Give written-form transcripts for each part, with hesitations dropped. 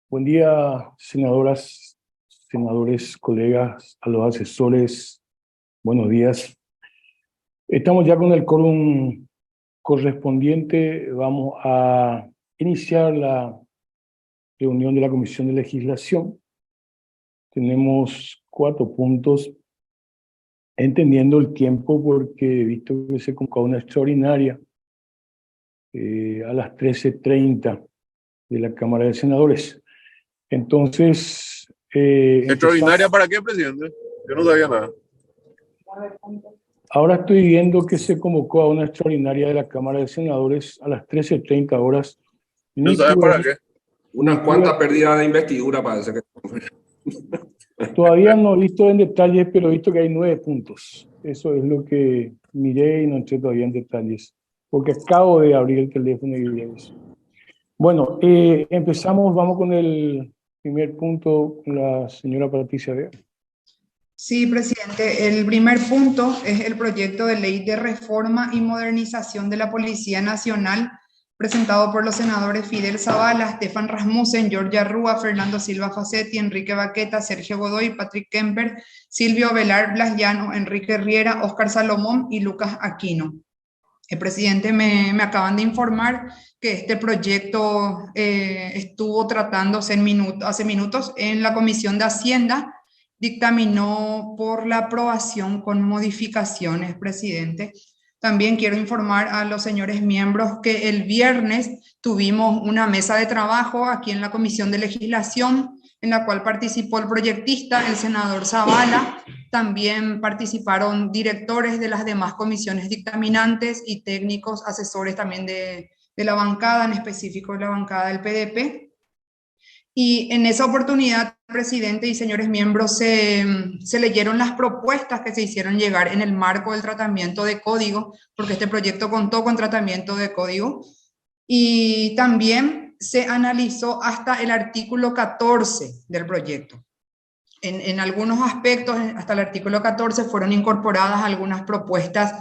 Buen día, senadoras, senadores, colegas, a los asesores. Buenos días. Estamos ya con el quórum correspondiente. Vamos a iniciar la reunión de la Comisión de Legislación. Tenemos 4 puntos, entendiendo el tiempo porque he visto que se convocó una extraordinaria a las 13:30 de la Cámara de Senadores. Entonces, ¿Extraordinaria para qué, presidente? Yo no sabía nada. ahora estoy viendo que se convocó a una extraordinaria de la Cámara de Senadores a las 13:30 horas. ¿No sabes para qué? Unas cuantas pérdidas de investidura parece que... Todavía no he visto en detalles, pero he visto que hay 9 puntos. Eso es lo que miré y no entré todavía en detalles, porque acabo de abrir el teléfono y vi eso. Bueno, empezamos, vamos con el primer punto, la señora Patricia Vega. Sí, presidente. El primer punto es el proyecto de ley de reforma y modernización de la Policía Nacional, presentado por los senadores Fidel Zavala, Stefan Rasmussen, Georgia Rúa, Fernando Silva Facetti, Enrique Baqueta, Sergio Godoy, Patrick Kemper, Silvio Velar Blas Llano, Enrique Riera, Oscar Salomón y Lucas Aquino. El presidente me acaban de informar que este proyecto estuvo tratándose hace minutos en la Comisión de Hacienda. Dictaminó por la aprobación con modificaciones, presidente. También quiero informar a los señores miembros que el viernes tuvimos una mesa de trabajo aquí en la Comisión de Legislación, en la cual participó el proyectista, el senador Zavala. También participaron directores de las demás comisiones dictaminantes y técnicos asesores también de la bancada, en específico de la bancada del PDP. Y en esa oportunidad, presidente y señores miembros, se leyeron las propuestas que se hicieron llegar en el marco del tratamiento de código, porque este proyecto contó con tratamiento de código, y también se analizó hasta el artículo 14 del proyecto. En algunos aspectos, hasta el artículo 14, fueron incorporadas algunas propuestas,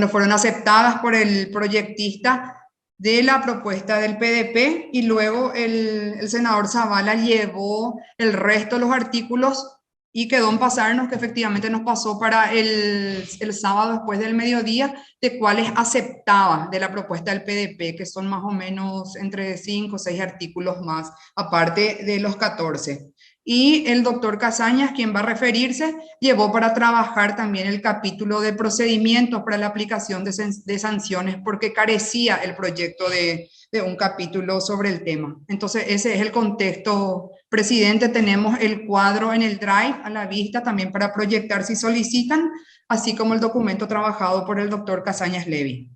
fueron aceptadas por el proyectista de la propuesta del PDP, y luego el senador Zavala llevó el resto de los artículos y quedó en pasarnos, que efectivamente nos pasó para el sábado después del mediodía, de cuáles aceptaba de la propuesta del PDP, que son más o menos entre 5 o 6 artículos más, aparte de los 14. Y el doctor Casañas, quien va a referirse, llevó para trabajar también el capítulo de procedimientos para la aplicación de sanciones, porque carecía el proyecto de un capítulo sobre el tema. Entonces, ese es el contexto, presidente. Tenemos el cuadro en el Drive a la vista también para proyectar si solicitan, así como el documento trabajado por el doctor Casañas Levy.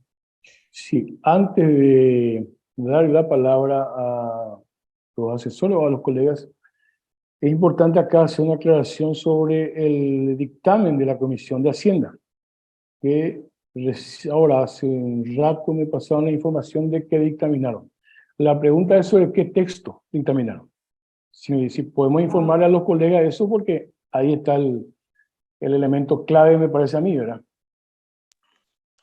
Sí, antes de dar la palabra a los asesores o a los colegas, es importante acá hacer una aclaración sobre el dictamen de la Comisión de Hacienda, que ahora hace un rato me pasaron la información de que dictaminaron. La pregunta es sobre qué texto dictaminaron. Si podemos informarle a los colegas de eso, porque ahí está el elemento clave, me parece a mí, ¿verdad?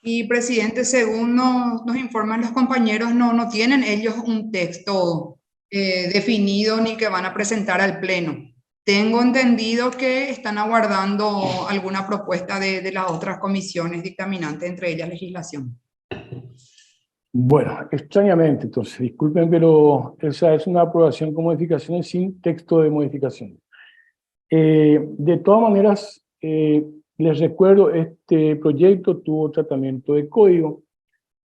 Y, presidente, según nos informan los compañeros, no tienen ellos un texto definido ni que van a presentar al Pleno. Tengo entendido que están aguardando alguna propuesta de las otras comisiones dictaminantes, entre ellas legislación. Bueno, extrañamente, entonces, disculpen, pero esa es una aprobación con modificaciones sin texto de modificación. De todas maneras, les recuerdo, este proyecto tuvo tratamiento de código,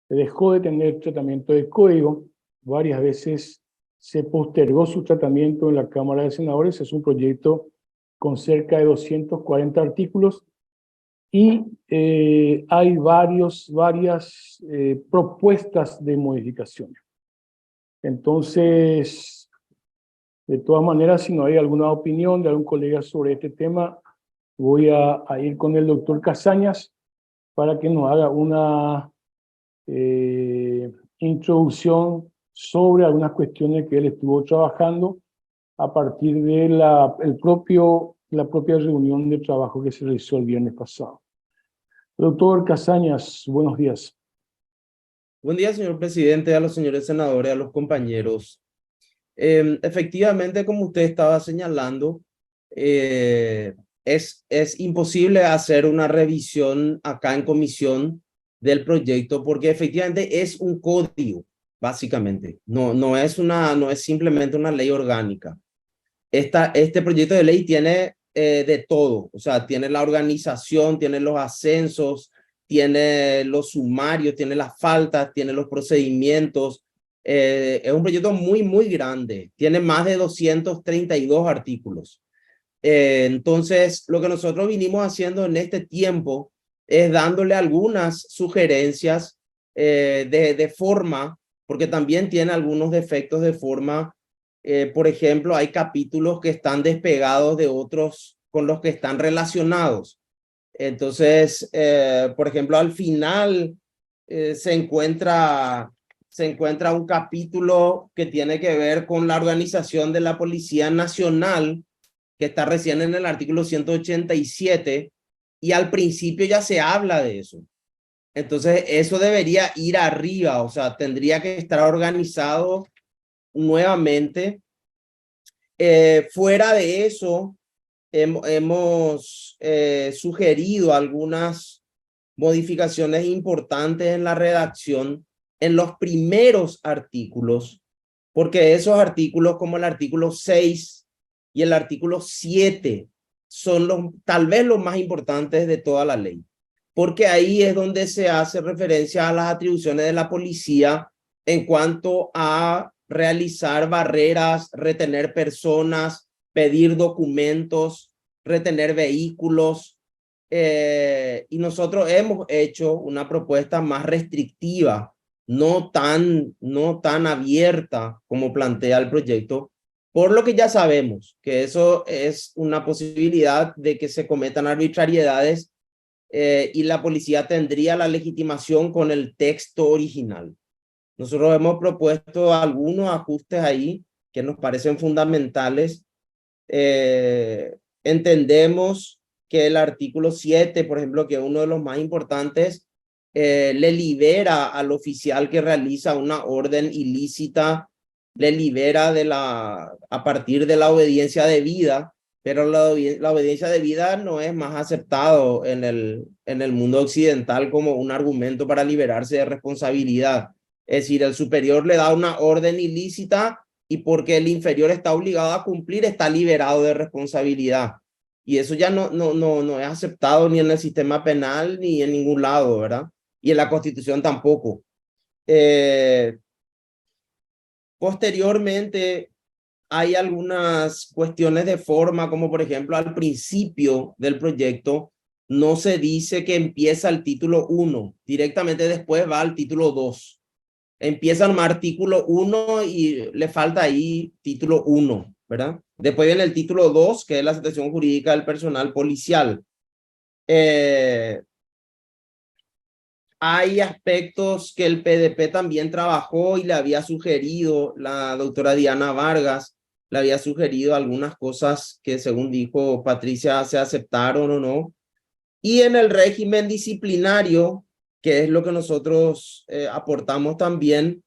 dejó de tener tratamiento de código, varias veces se postergó su tratamiento en la Cámara de Senadores. Es un proyecto con cerca de 240 artículos y hay varias propuestas de modificación. Entonces, de todas maneras, si no hay alguna opinión de algún colega sobre este tema, voy a ir con el doctor Casañas para que nos haga una introducción sobre algunas cuestiones que él estuvo trabajando a partir de la propia reunión de trabajo que se realizó el viernes pasado. Doctor Casañas, buenos días. Buen día, señor presidente, a los señores senadores, a los compañeros. Efectivamente, como usted estaba señalando, es imposible hacer una revisión acá en comisión del proyecto porque efectivamente es un código, básicamente. No es simplemente una ley orgánica. Este proyecto de ley tiene de todo, o sea, tiene la organización, tiene los ascensos, tiene los sumarios, tiene las faltas, tiene los procedimientos. Es un proyecto muy grande, tiene más de 232 artículos. Entonces, lo que nosotros vinimos haciendo en este tiempo es dándole algunas sugerencias de forma, porque también tiene algunos defectos de forma. Por ejemplo, hay capítulos que están despegados de otros con los que están relacionados. Entonces, por ejemplo, al final se encuentra un capítulo que tiene que ver con la organización de la Policía Nacional, que está recién en el artículo 187, y al principio ya se habla de eso. Entonces, eso debería ir arriba, o sea, tendría que estar organizado nuevamente. Fuera de eso, hemos sugerido algunas modificaciones importantes en la redacción en los primeros artículos, porque esos artículos como el artículo 6 y el artículo 7 son tal vez los más importantes de toda la ley, porque ahí es donde se hace referencia a las atribuciones de la policía en cuanto a realizar barreras, retener personas, pedir documentos, retener vehículos. Y nosotros hemos hecho una propuesta más restrictiva, no tan abierta como plantea el proyecto, por lo que ya sabemos que eso es una posibilidad de que se cometan arbitrariedades y la policía tendría la legitimación con el texto original. Nosotros hemos propuesto algunos ajustes ahí que nos parecen fundamentales. Entendemos que el artículo 7, por ejemplo, que es uno de los más importantes, le libera al oficial que realiza una orden ilícita, le libera a partir de la obediencia debida, pero la obediencia debida no es más aceptado en el mundo occidental como un argumento para liberarse de responsabilidad. Es decir, el superior le da una orden ilícita y porque el inferior está obligado a cumplir, está liberado de responsabilidad. Y eso ya no es aceptado ni en el sistema penal ni en ningún lado, ¿verdad? Y en la Constitución tampoco. Posteriormente, hay algunas cuestiones de forma, como por ejemplo al principio del proyecto, no se dice que empieza el título 1, directamente después va al título 2. Empieza el artículo 1 y le falta ahí título 1, ¿verdad? Después viene el título 2, que es la situación jurídica del personal policial. Hay aspectos que el PDP también trabajó y le había sugerido, la doctora Diana Vargas, le había sugerido algunas cosas que según dijo Patricia se aceptaron o no. Y en el régimen disciplinario, que es lo que nosotros aportamos también,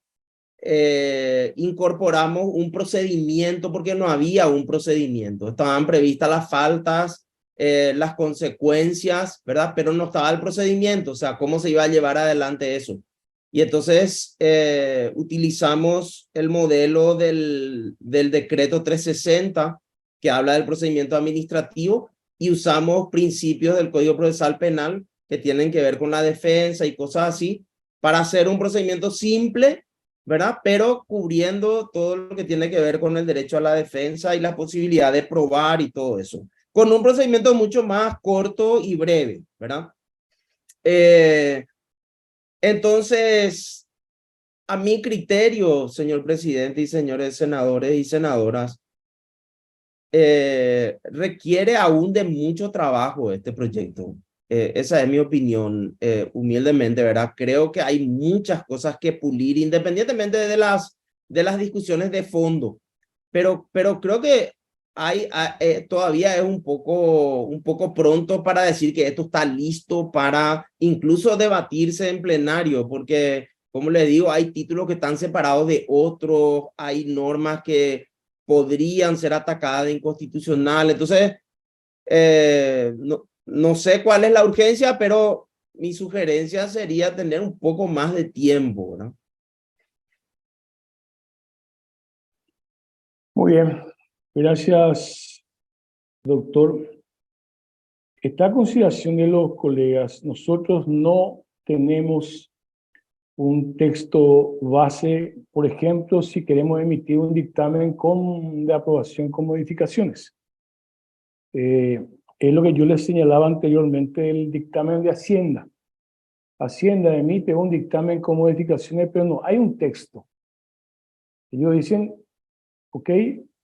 incorporamos un procedimiento porque no había un procedimiento. Estaban previstas las faltas, las consecuencias, ¿verdad? Pero no estaba el procedimiento, o sea, cómo se iba a llevar adelante eso. Y entonces utilizamos el modelo del decreto 360 que habla del procedimiento administrativo y usamos principios del Código Procesal Penal que tienen que ver con la defensa y cosas así para hacer un procedimiento simple, ¿verdad? Pero cubriendo todo lo que tiene que ver con el derecho a la defensa y la posibilidad de probar y todo eso, con un procedimiento mucho más corto y breve, ¿verdad? Entonces, a mi criterio, señor presidente y señores senadores y senadoras, requiere aún de mucho trabajo este proyecto. Esa es mi opinión, humildemente, ¿verdad? Creo que hay muchas cosas que pulir, independientemente de las discusiones de fondo, pero creo que todavía es un poco pronto para decir que esto está listo para incluso debatirse en plenario, porque como le digo, hay títulos que están separados de otros, hay normas que podrían ser atacadas de inconstitucional. Entonces, no sé cuál es la urgencia, pero mi sugerencia sería tener un poco más de tiempo, ¿no? Muy bien, gracias, doctor. Está a consideración de los colegas. Nosotros no tenemos un texto base, por ejemplo, si queremos emitir un dictamen de aprobación con modificaciones. Es lo que yo les señalaba anteriormente, el dictamen de Hacienda. Hacienda emite un dictamen con modificaciones, pero no hay un texto. Ellos dicen, ok,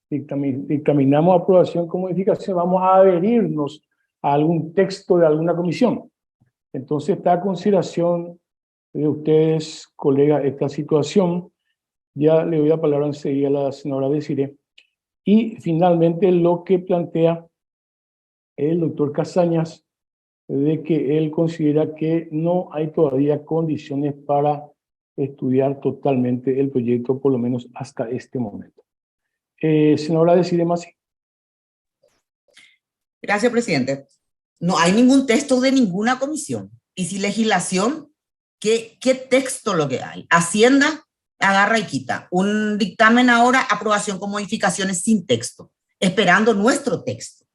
dictaminamos aprobación con modificación, vamos a adherirnos a algún texto de alguna comisión. Entonces está a consideración de ustedes, colegas, esta situación. Ya le doy la palabra enseguida a la senadora Desiré. Y finalmente lo que plantea el doctor Casañas, de que él considera que no hay todavía condiciones para estudiar totalmente el proyecto, por lo menos hasta este momento. Senadora Desiré Masi. Gracias, presidente. No hay ningún texto de ninguna comisión. Y si legislación, ¿qué texto lo que hay? Hacienda agarra y quita. Un dictamen ahora, aprobación con modificaciones sin texto, esperando nuestro texto.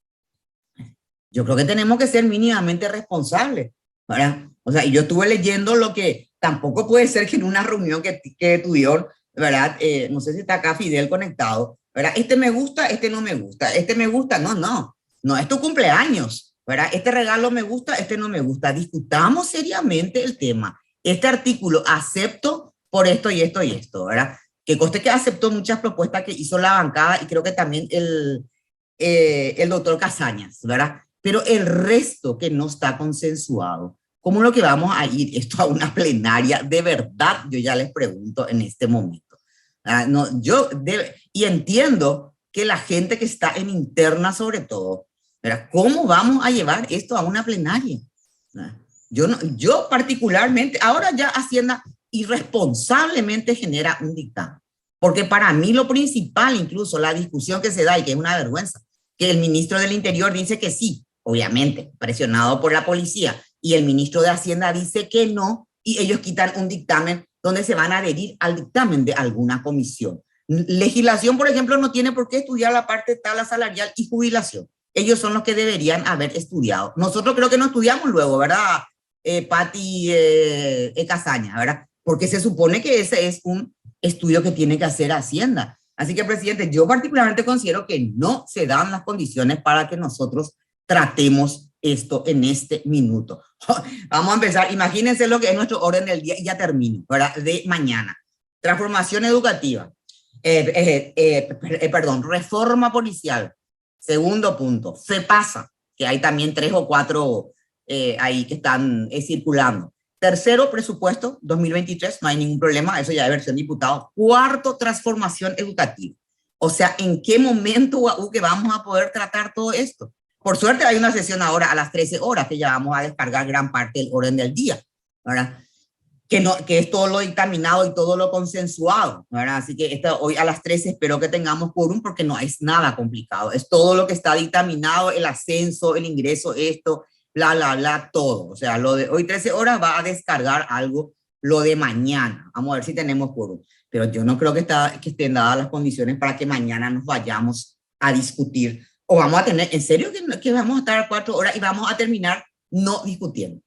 Yo creo que tenemos que ser mínimamente responsables, ¿verdad? O sea, y yo estuve leyendo lo que tampoco puede ser que en una reunión que tuvieron, ¿verdad? No sé si está acá Fidel conectado, ¿verdad? Este me gusta, este no me gusta, este me gusta, no es tu cumpleaños, ¿verdad? Este regalo me gusta, este no me gusta. Discutamos seriamente el tema. Este artículo acepto por esto y esto y esto, ¿verdad? Que conste que aceptó muchas propuestas que hizo la bancada y creo que también el doctor Casañas, ¿verdad? Pero el resto que no está consensuado, ¿cómo lo que vamos a ir esto a una plenaria? De verdad, yo ya les pregunto en este momento. No, y entiendo que la gente que está en interna sobre todo, ¿verdad? ¿Cómo vamos a llevar esto a una plenaria? Yo particularmente, ahora ya Hacienda irresponsablemente genera un dictamen. Porque para mí lo principal, incluso la discusión que se da y que es una vergüenza, que el ministro del Interior dice que sí, obviamente, presionado por la policía, y el ministro de Hacienda dice que no, y ellos quitan un dictamen donde se van a adherir al dictamen de alguna comisión. Legislación, por ejemplo, no tiene por qué estudiar la parte de tabla salarial y jubilación. Ellos son los que deberían haber estudiado. Nosotros creo que no estudiamos luego, ¿verdad? Pati Casaña, ¿verdad? Porque se supone que ese es un estudio que tiene que hacer Hacienda. Así que, presidente, yo particularmente considero que no se dan las condiciones para que nosotros tratemos esto en este minuto. Vamos a empezar. Imagínense lo que es nuestro orden del día y ya termino, ¿verdad? De mañana. Transformación educativa. Reforma policial. Segundo punto, FEPASA, que hay también 3 o 4 ahí que están circulando. Tercero, presupuesto 2023, no hay ningún problema, eso ya debe ser diputado. Cuarto, transformación educativa. O sea, ¿en qué momento que vamos a poder tratar todo esto? Por suerte hay una sesión ahora a las 13 horas que ya vamos a descargar gran parte del orden del día, ¿verdad? Que es todo lo dictaminado y todo lo consensuado, ¿verdad? Así que hoy a las 13 espero que tengamos quórum porque no es nada complicado. Es todo lo que está dictaminado, el ascenso, el ingreso, esto, bla, todo. O sea, lo de hoy 13 horas va a descargar algo, lo de mañana. Vamos a ver si tenemos quórum. Pero yo no creo que estén dadas las condiciones para que mañana nos vayamos a discutir. O vamos a tener, ¿en serio que vamos a estar 4 horas y vamos a terminar no discutiendo?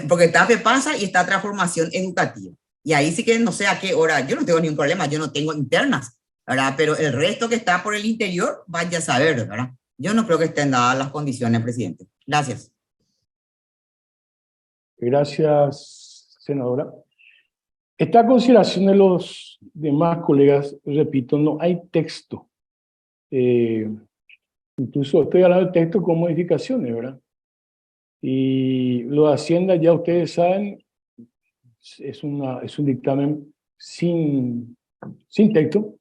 Porque está FEPASA y está transformación educativa. Y ahí sí que no sé a qué hora, yo no tengo ningún problema, yo no tengo internas, ¿verdad? Pero el resto que está por el interior, vaya a saber, ¿verdad? Yo no creo que estén dadas las condiciones, presidente. Gracias. Gracias, senadora. Está a consideración de los demás colegas, repito, no hay texto. Incluso estoy hablando de texto con modificaciones, ¿verdad? Y lo de Hacienda, ya ustedes saben, es un dictamen sin texto.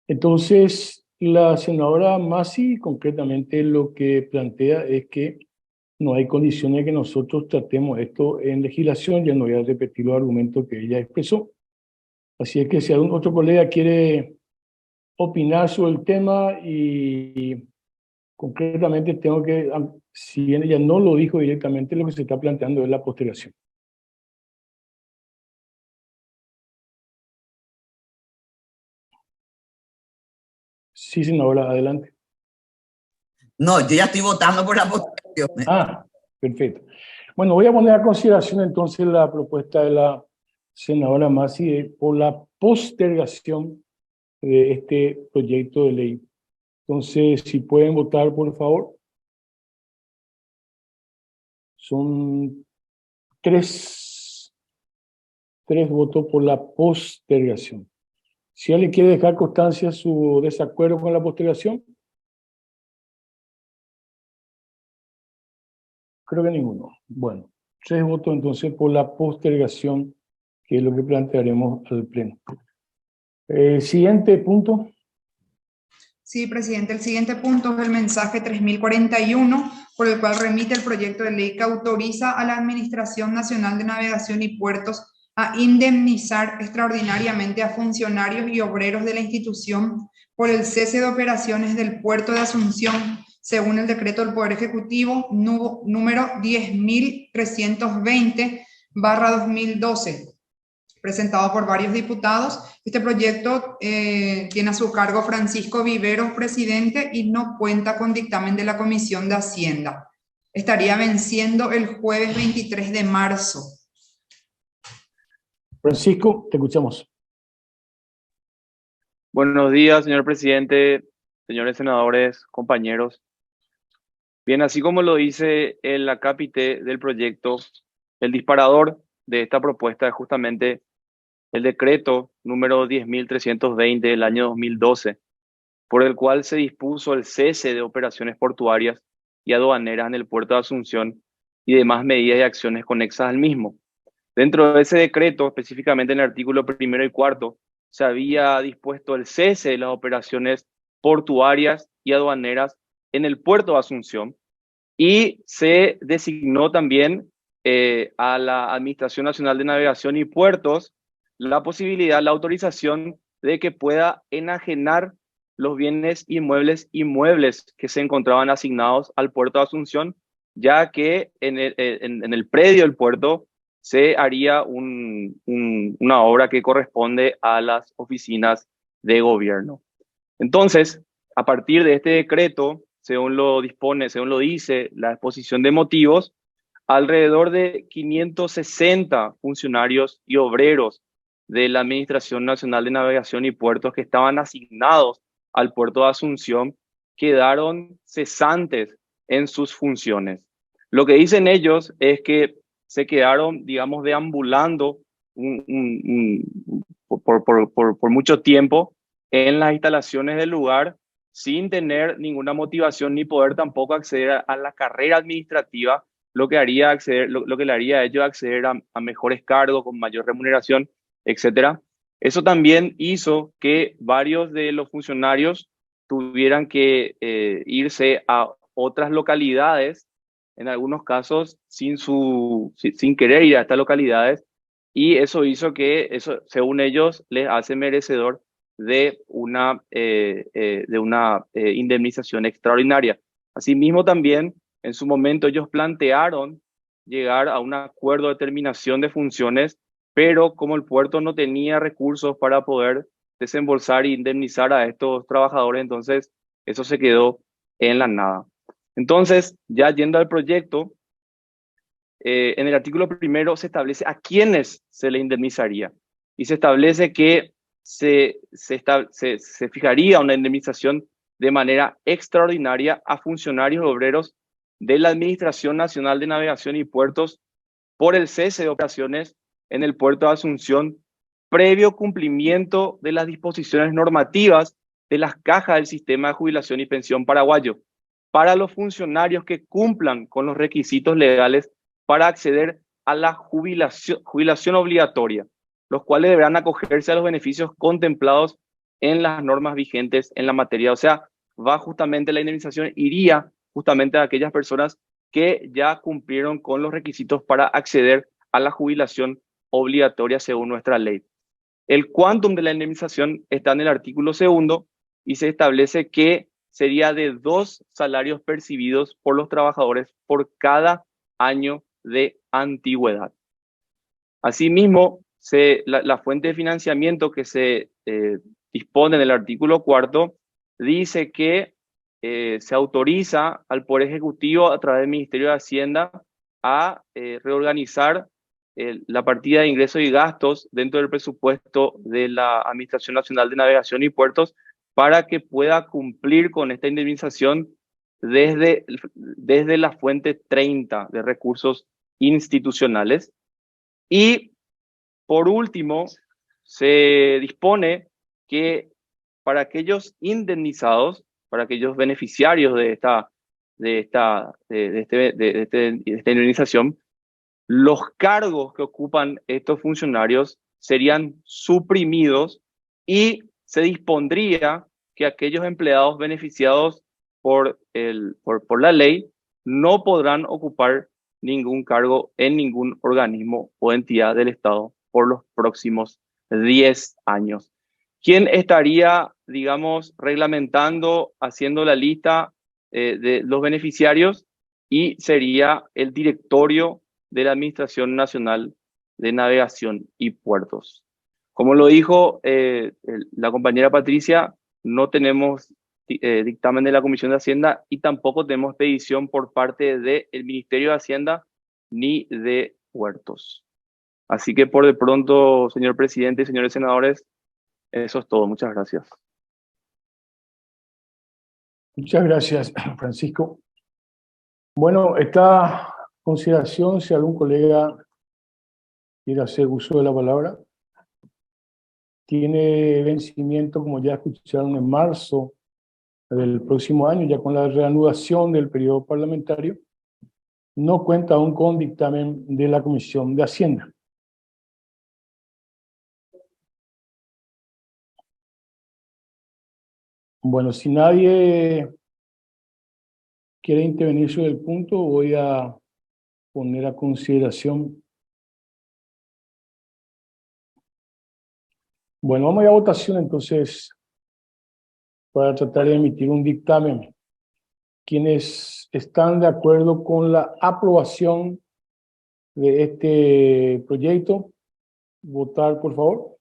Entonces, la senadora Masi concretamente lo que plantea es que no hay condiciones de que nosotros tratemos esto en legislación. Ya no voy a repetir los argumentos que ella expresó. Así es que si algún otro colega quiere opinar sobre el tema, y concretamente tengo que, si bien ella no lo dijo directamente, lo que se está planteando es la postergación. Sí, senadora, adelante. No, yo ya estoy votando por la postergación. Ah, perfecto. Bueno, voy a poner a consideración entonces la propuesta de la senadora Masi por la postergación de este proyecto de ley. Entonces, si pueden votar, por favor. Son tres votos por la postergación. Si alguien quiere dejar constancia su desacuerdo con la postergación. Creo que ninguno. Bueno, 3 votos entonces por la postergación, que es lo que plantearemos al Pleno. Siguiente punto. Sí, presidente, el siguiente punto es el mensaje 3041, por el cual remite el proyecto de ley que autoriza a la Administración Nacional de Navegación y Puertos a indemnizar extraordinariamente a funcionarios y obreros de la institución por el cese de operaciones del puerto de Asunción, según el decreto del Poder Ejecutivo número 10.320/2012, presentado por varios diputados. Este proyecto tiene a su cargo Francisco Viveros, presidente, y no cuenta con dictamen de la Comisión de Hacienda. Estaría venciendo el jueves 23 de marzo. Francisco, te escuchamos. Buenos días, señor presidente, señores senadores, compañeros. Bien, así como lo dice el acápite del proyecto, el disparador de esta propuesta es justamente el decreto número 10.320 del año 2012, por el cual se dispuso el cese de operaciones portuarias y aduaneras en el puerto de Asunción y demás medidas y acciones conexas al mismo. Dentro de ese decreto, específicamente en el artículo 1 y 4, se había dispuesto el cese de las operaciones portuarias y aduaneras en el puerto de Asunción, y se designó también a la Administración Nacional de Navegación y Puertos la posibilidad, la autorización de que pueda enajenar los bienes inmuebles que se encontraban asignados al puerto de Asunción, ya que en el predio del puerto se haría una obra que corresponde a las oficinas de gobierno. Entonces, a partir de este decreto, según lo dice la exposición de motivos, alrededor de 560 funcionarios y obreros de la Administración Nacional de Navegación y Puertos que estaban asignados al puerto de Asunción quedaron cesantes en sus funciones. Lo que dicen ellos es que se quedaron, digamos, deambulando por mucho tiempo en las instalaciones del lugar, sin tener ninguna motivación ni poder tampoco acceder a la carrera administrativa, lo que le haría a ellos acceder a mejores cargos, con mayor remuneración, etc. Eso también hizo que varios de los funcionarios tuvieran que irse a otras localidades, en algunos casos sin querer ir a estas localidades, y eso hizo que, según ellos, les hace merecedor de una indemnización extraordinaria. Asimismo, también en su momento ellos plantearon llegar a un acuerdo de terminación de funciones, pero como el puerto no tenía recursos para poder desembolsar e indemnizar a estos trabajadores, entonces eso se quedó en la nada. Entonces, ya yendo al proyecto, en el artículo 1 se establece a quiénes se le indemnizaría, y se establece que se fijaría una indemnización de manera extraordinaria a funcionarios obreros de la Administración Nacional de Navegación y Puertos por el cese de operaciones en el puerto de Asunción, previo cumplimiento de las disposiciones normativas de las cajas del sistema de jubilación y pensión paraguayo, para los funcionarios que cumplan con los requisitos legales para acceder a la jubilación obligatoria, los cuales deberán acogerse a los beneficios contemplados en las normas vigentes en la materia. O sea, la indemnización iría justamente a aquellas personas que ya cumplieron con los requisitos para acceder a la jubilación obligatoria según nuestra ley. El quantum de la indemnización está en el artículo 2 y se establece que sería de 2 salarios percibidos por los trabajadores por cada año de antigüedad. Asimismo, la fuente de financiamiento que se dispone en el artículo 4 dice que se autoriza al Poder Ejecutivo a través del Ministerio de Hacienda a reorganizar la partida de ingresos y gastos dentro del presupuesto de la Administración Nacional de Navegación y Puertos para que pueda cumplir con esta indemnización desde la fuente 30 de recursos institucionales. Y por último, se dispone que para aquellos indemnizados, para aquellos beneficiarios de esta indemnización, los cargos que ocupan estos funcionarios serían suprimidos y se dispondría que aquellos empleados beneficiados por la ley no podrán ocupar ningún cargo en ningún organismo o entidad del Estado por los próximos 10 años. ¿Quién estaría, digamos, reglamentando, haciendo la lista de los beneficiarios? Y sería el directorio de la Administración Nacional de Navegación y Puertos. Como lo dijo la compañera Patricia, no tenemos dictamen de la Comisión de Hacienda y tampoco tenemos petición por parte del Ministerio de Hacienda ni de Puertos. Así que por de pronto, señor presidente y señores senadores, eso es todo. Muchas gracias. Muchas gracias, Francisco. Bueno, esta consideración, si algún colega quiere hacer uso de la palabra, tiene vencimiento, como ya escucharon, en marzo del próximo año, ya con la reanudación del periodo parlamentario. No cuenta aún con dictamen de la Comisión de Hacienda. Bueno, si nadie quiere intervenir sobre el punto, voy a poner a consideración. Bueno, vamos a ir a votación entonces para tratar de emitir un dictamen. Quienes están de acuerdo con la aprobación de este proyecto, votar por favor.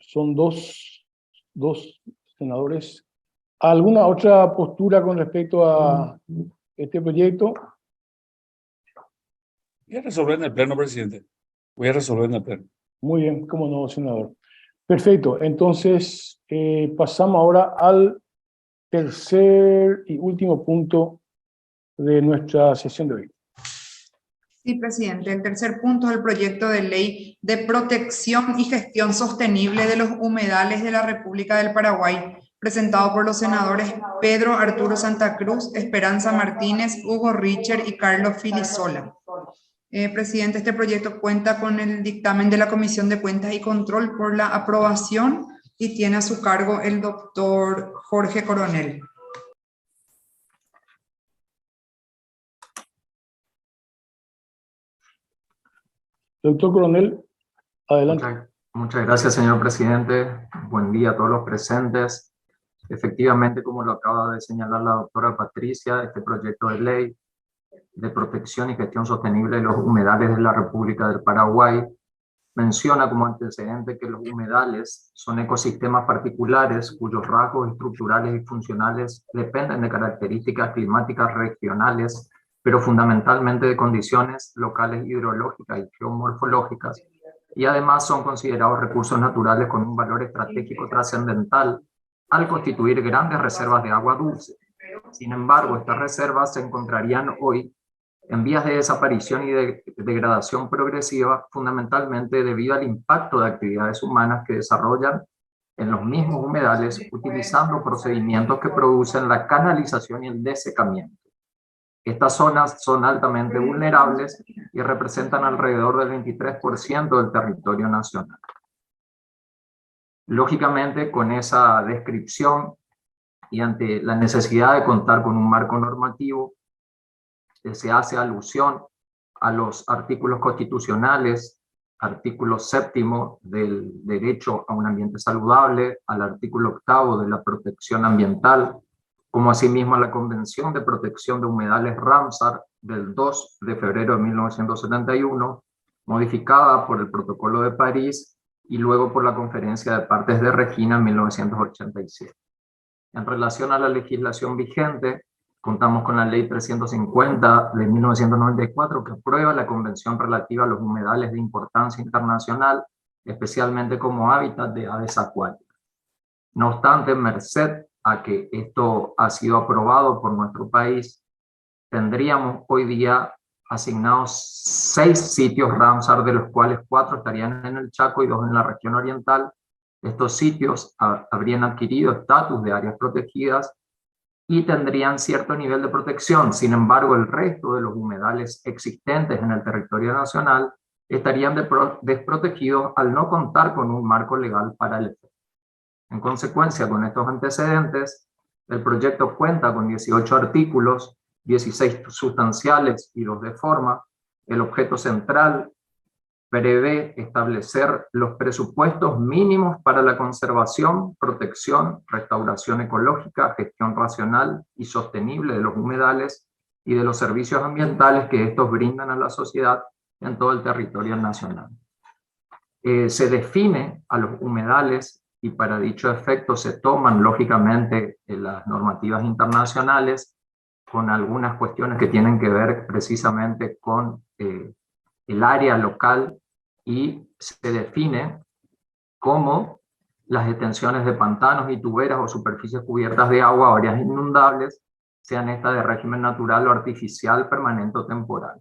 Son dos senadores. ¿Alguna otra postura con respecto a este proyecto? Voy a resolver en el pleno, presidente. Voy a resolver en el pleno. Muy bien, cómo no, senador. Perfecto, entonces pasamos ahora al tercer y último punto de nuestra sesión de hoy. Sí, presidente. El tercer punto es el proyecto de ley de protección y gestión sostenible de los humedales de la República del Paraguay, presentado por los senadores Pedro Arturo Santa Cruz, Esperanza Martínez, Hugo Richer y Carlos Filisola. Presidente, este proyecto cuenta con el dictamen de la Comisión de Cuentas y Control por la aprobación y tiene a su cargo el doctor Jorge Coronel. Doctor Coronel, adelante. Muchas gracias, señor presidente. Buen día a todos los presentes. Efectivamente, como lo acaba de señalar la doctora Patricia, este proyecto de ley de protección y gestión sostenible de los humedales de la República del Paraguay menciona como antecedente que los humedales son ecosistemas particulares cuyos rasgos estructurales y funcionales dependen de características climáticas regionales, pero fundamentalmente de condiciones locales hidrológicas y geomorfológicas, y además son considerados recursos naturales con un valor estratégico trascendental al constituir grandes reservas de agua dulce. Sin embargo, estas reservas se encontrarían hoy en vías de desaparición y de degradación progresiva, fundamentalmente debido al impacto de actividades humanas que desarrollan en los mismos humedales, utilizando procedimientos que producen la canalización y el desecamiento. Estas zonas son altamente vulnerables y representan alrededor del 23% del territorio nacional. Lógicamente, con esa descripción y ante la necesidad de contar con un marco normativo, se hace alusión a los artículos constitucionales, artículo 7º del derecho a un ambiente saludable, al artículo 8º de la protección ambiental, como asimismo a la Convención de Protección de Humedales Ramsar del 2 de febrero de 1971, modificada por el Protocolo de París y luego por la Conferencia de Partes de Regina en 1987. En relación a la legislación vigente, contamos con la Ley 350 de 1994 que aprueba la Convención relativa a los humedales de importancia internacional, especialmente como hábitat de aves acuáticas. No obstante, merced a que esto ha sido aprobado por nuestro país, tendríamos hoy día asignados 6 sitios Ramsar, de los cuales 4 estarían en el Chaco y 2 en la región oriental. Estos sitios habrían adquirido estatus de áreas protegidas y tendrían cierto nivel de protección. Sin embargo, el resto de los humedales existentes en el territorio nacional estarían desprotegidos al no contar con un marco legal para el efecto. En consecuencia, con estos antecedentes, el proyecto cuenta con 18 artículos, 16 sustanciales y 2 de forma. El objeto central prevé establecer los presupuestos mínimos para la conservación, protección, restauración ecológica, gestión racional y sostenible de los humedales y de los servicios ambientales que estos brindan a la sociedad en todo el territorio nacional. Se define a los humedales y para dicho efecto se toman lógicamente las normativas internacionales con algunas cuestiones que tienen que ver precisamente con el área local, y se define como las detenciones de pantanos y tuberas o superficies cubiertas de agua o áreas inundables, sean estas de régimen natural o artificial, permanente o temporal.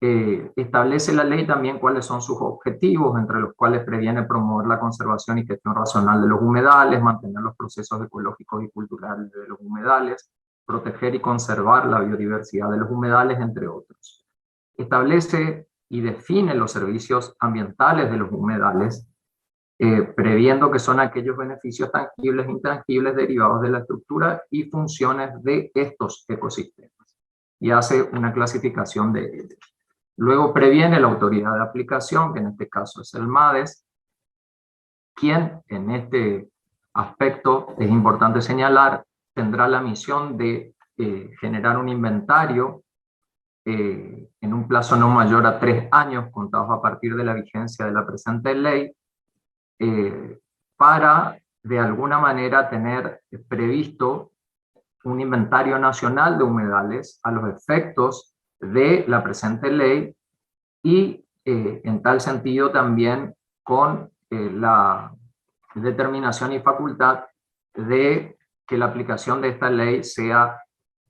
Establece la ley también cuáles son sus objetivos, entre los cuales previene promover la conservación y gestión racional de los humedales, mantener los procesos ecológicos y culturales de los humedales, proteger y conservar la biodiversidad de los humedales, entre otros. Establece y define los servicios ambientales de los humedales, previendo que son aquellos beneficios tangibles e intangibles derivados de la estructura y funciones de estos ecosistemas, y hace una clasificación de ellos. Luego previene la autoridad de aplicación, que en este caso es el MADES, quien en este aspecto, es importante señalar, tendrá la misión de generar un inventario en un plazo no mayor a 3 años, contados a partir de la vigencia de la presente ley, para de alguna manera tener previsto un inventario nacional de humedales a los efectos de la presente ley y en tal sentido también con la determinación y facultad de que la aplicación de esta ley sea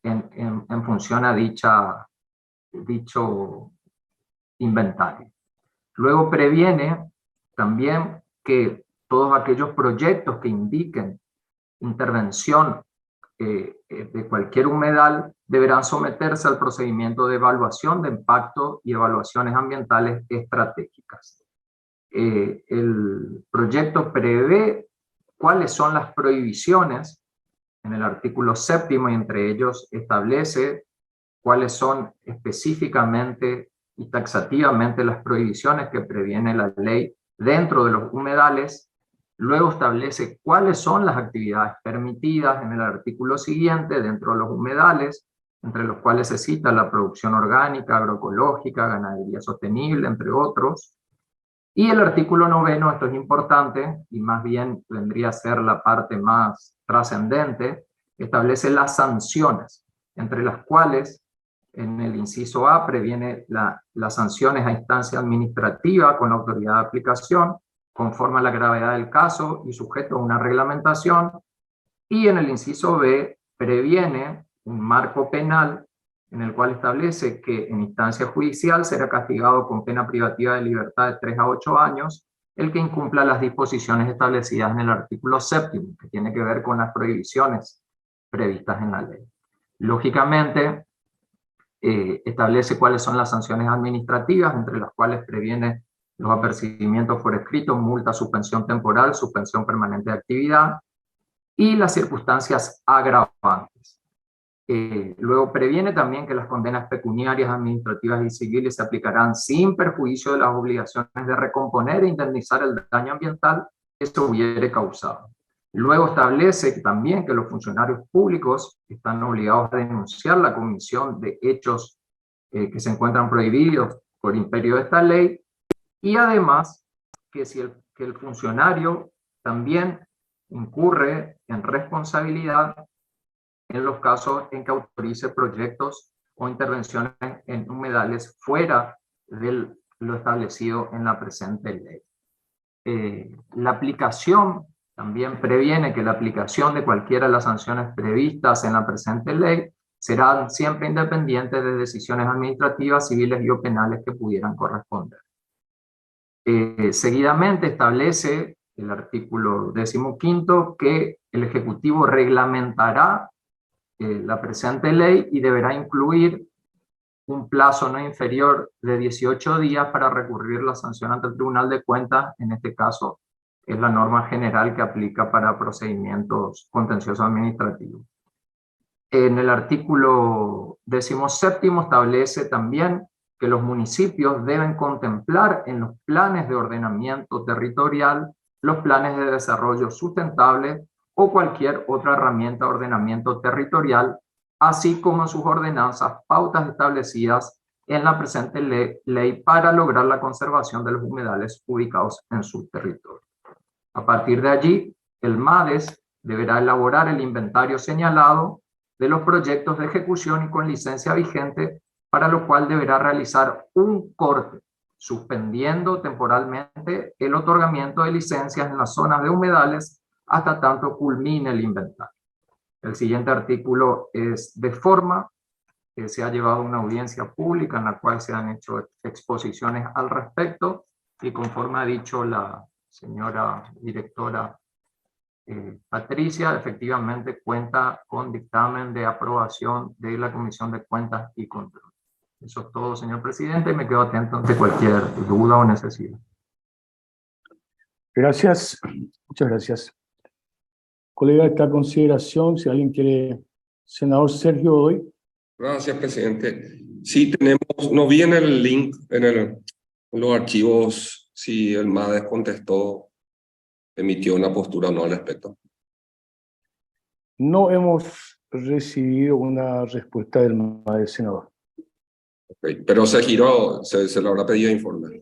en función a dicho inventario. Luego previene también que todos aquellos proyectos que indiquen intervención de cualquier humedal deberán someterse al procedimiento de evaluación de impacto y evaluaciones ambientales estratégicas. El proyecto prevé cuáles son las prohibiciones en el artículo 7º, y entre ellos establece cuáles son específicamente y taxativamente las prohibiciones que previene la ley dentro de los humedales. Luego establece cuáles son las actividades permitidas en el artículo siguiente dentro de los humedales, entre los cuales se cita la producción orgánica, agroecológica, ganadería sostenible, entre otros. Y el artículo 9º, esto es importante, y más bien vendría a ser la parte más trascendente, establece las sanciones, entre las cuales en el inciso A previene las sanciones a instancia administrativa con la autoridad de aplicación, conforme a la gravedad del caso y sujeto a una reglamentación, y en el inciso B previene un marco penal en el cual establece que en instancia judicial será castigado con pena privativa de libertad de 3 a 8 años el que incumpla las disposiciones establecidas en el artículo 7º, que tiene que ver con las prohibiciones previstas en la ley. Lógicamente, establece cuáles son las sanciones administrativas, entre las cuales previene los apercibimientos por escrito, multa, suspensión temporal, suspensión permanente de actividad y las circunstancias agravantes. Luego previene también que las condenas pecuniarias, administrativas y civiles se aplicarán sin perjuicio de las obligaciones de recomponer e indemnizar el daño ambiental que se hubiere causado. Luego establece también que los funcionarios públicos están obligados a denunciar la comisión de hechos que se encuentran prohibidos por imperio de esta ley, y además que que el funcionario también incurre en responsabilidad en los casos en que autorice proyectos o intervenciones en humedales fuera de lo establecido en la presente ley. La aplicación también previene que la aplicación de cualquiera de las sanciones previstas en la presente ley serán siempre independientes de decisiones administrativas, civiles y o penales que pudieran corresponder. Seguidamente establece el artículo 15 que el Ejecutivo reglamentará la presente ley y deberá incluir un plazo no inferior de 18 días para recurrir la sanción ante el Tribunal de Cuentas. En este caso es la norma general que aplica para procedimientos contenciosos administrativos. En el artículo 17 establece también que los municipios deben contemplar en los planes de ordenamiento territorial los planes de desarrollo sustentable o cualquier otra herramienta de ordenamiento territorial, así como en sus ordenanzas pautas establecidas en la presente ley para lograr la conservación de los humedales ubicados en su territorio. A partir de allí, el MADES deberá elaborar el inventario señalado de los proyectos de ejecución y con licencia vigente, para lo cual deberá realizar un corte, suspendiendo temporalmente el otorgamiento de licencias en las zonas de humedales hasta tanto culmine el inventario. El siguiente artículo es de forma, que se ha llevado una audiencia pública en la cual se han hecho exposiciones al respecto, y conforme ha dicho la señora directora Patricia, efectivamente cuenta con dictamen de aprobación de la Comisión de Cuentas y Control. Eso es todo, señor presidente, y me quedo atento ante cualquier duda o necesidad. Gracias, muchas gracias. Colega, esta consideración, si alguien quiere, senador Sergio Godoy. Gracias, presidente. Sí, no vi en el link, en los archivos, si el MADES contestó, emitió una postura o no al respecto. No hemos recibido una respuesta del MADES, senador. Okay. Pero se giró, se le habrá pedido informe.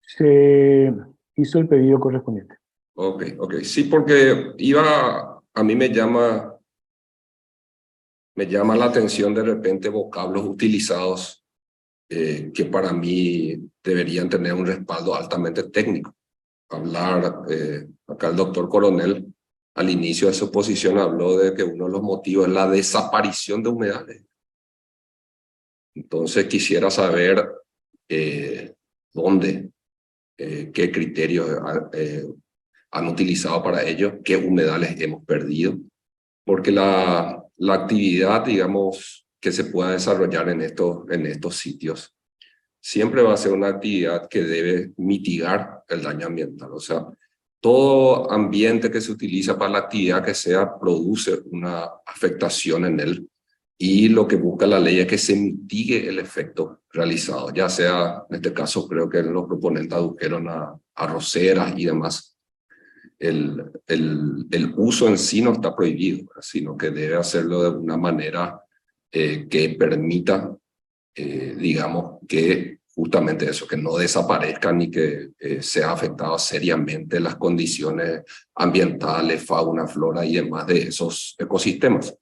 Se hizo el pedido correspondiente. Ok. Sí, porque a mí me llama la atención de repente vocablos utilizados que para mí deberían tener un respaldo altamente técnico. Acá el doctor Coronel al inicio de su posición habló de que uno de los motivos es la desaparición de humedales. Entonces quisiera saber dónde, qué criterios han utilizado para ello, qué humedales hemos perdido, porque la actividad, digamos, que se pueda desarrollar en estos sitios siempre va a ser una actividad que debe mitigar el daño ambiental. O sea, todo ambiente que se utiliza para la actividad que sea produce una afectación en él, y lo que busca la ley es que se mitigue el efecto realizado, ya sea, en este caso creo que los proponentes adujeron a arroceras y demás. El uso en sí no está prohibido, sino que debe hacerlo de una manera que permita, digamos, que justamente eso, que no desaparezcan ni que sea afectado seriamente las condiciones ambientales, fauna, flora y demás de esos ecosistemas.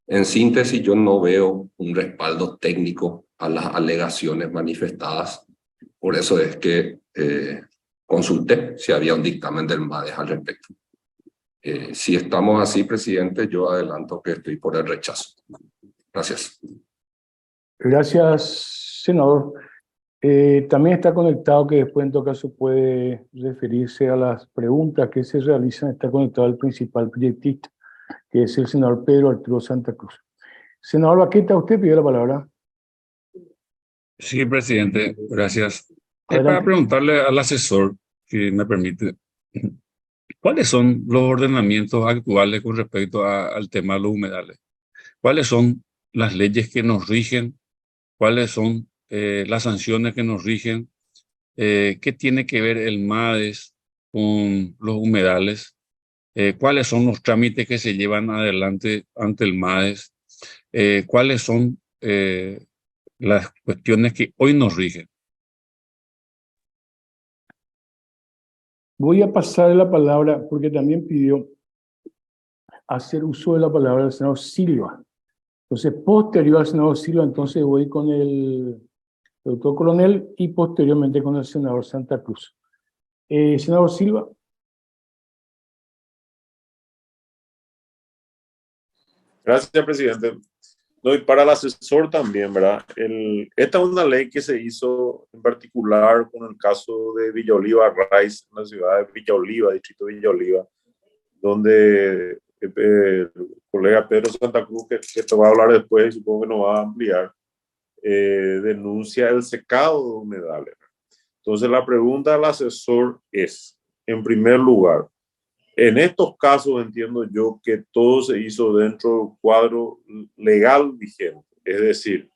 En síntesis, yo no veo un respaldo técnico a las alegaciones manifestadas. Por eso es que consulté si había un dictamen del MADES al respecto. Si estamos así, presidente, yo adelanto que estoy por el rechazo. Gracias. Gracias, senador. También está conectado, que después en todo caso puede referirse a las preguntas que se realizan. Está conectado al principal proyectista, que es el senador Pedro Arturo Santa Cruz. Senador Baqueta, usted pidió la palabra. Sí, presidente, gracias. Para Adelante. preguntarle al asesor, que me permite, ¿cuáles son los ordenamientos actuales con respecto al tema de los humedales? ¿Cuáles son las leyes que nos rigen? ¿Cuáles son las sanciones que nos rigen? ¿Qué tiene que ver el MADES con los humedales? ¿Cuáles son los trámites que se llevan adelante ante el MADES? ¿Cuáles son las cuestiones que hoy nos rigen? Voy a pasar la palabra, porque también pidió hacer uso de la palabra del senador Silva. Entonces, posterior al senador Silva, entonces voy con el doctor Coronel y posteriormente con el senador Santa Cruz. Senador Silva. Gracias, presidente. No, y para el asesor también, ¿verdad? Esta es una ley que se hizo en particular con el caso de Villa Oliva Rice, en la ciudad de Villa Oliva, distrito de Villa Oliva, donde el colega Pedro Santa Cruz, que te va a hablar después y supongo que nos va a ampliar, denuncia el secado de humedales. Entonces, la pregunta al asesor es, en primer lugar, en estos casos entiendo yo que todo se hizo dentro del cuadro legal vigente, es decir,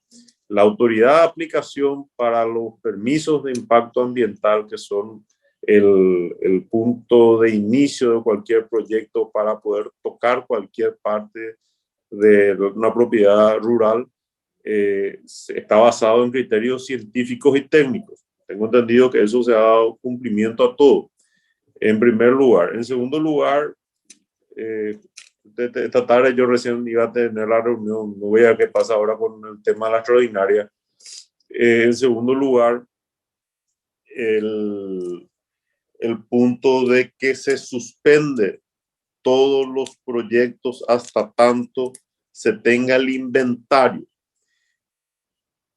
la autoridad de aplicación para los permisos de impacto ambiental, que son el punto de inicio de cualquier proyecto para poder tocar cualquier parte de una propiedad rural, está basado en criterios científicos y técnicos. Tengo entendido que eso se ha dado cumplimiento a todo. En primer lugar. En segundo lugar, esta tarde yo recién iba a tener la reunión, no voy a ver qué pasa ahora con el tema de la extraordinaria. En segundo lugar, el punto de que se suspende todos los proyectos hasta tanto se tenga el inventario.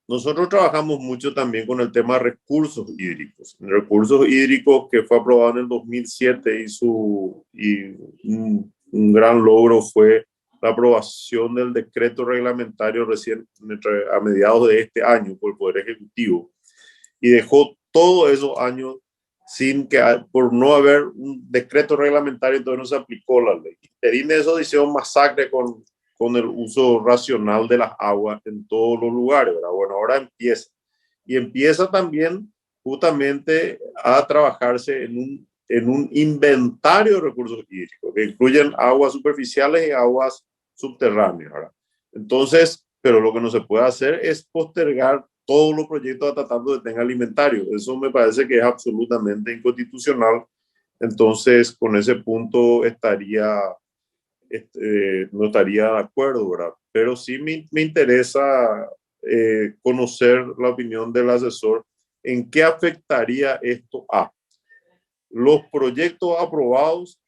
Nosotros trabajamos mucho también con el tema de recursos hídricos. Recursos hídricos que fue aprobado en el 2007 y un gran logro fue la aprobación del decreto reglamentario recién a mediados de este año por el Poder Ejecutivo, y dejó todos esos años sin que, por no haber un decreto reglamentario, entonces no se aplicó la ley. Y eso hicieron masacre con el uso racional de las aguas en todos los lugares, ¿verdad? Bueno, ahora empieza. Y empieza también justamente a trabajarse en un inventario de recursos hídricos, que incluyen aguas superficiales y aguas subterráneas, ¿verdad? Entonces, pero lo que no se puede hacer es postergar todos los proyectos hasta tanto que tenga inventario. Eso me parece que es absolutamente inconstitucional. Entonces, con ese punto no estaría de acuerdo, ¿verdad? Pero sí me interesa conocer la opinión del asesor en qué afectaría esto a los proyectos aprobados,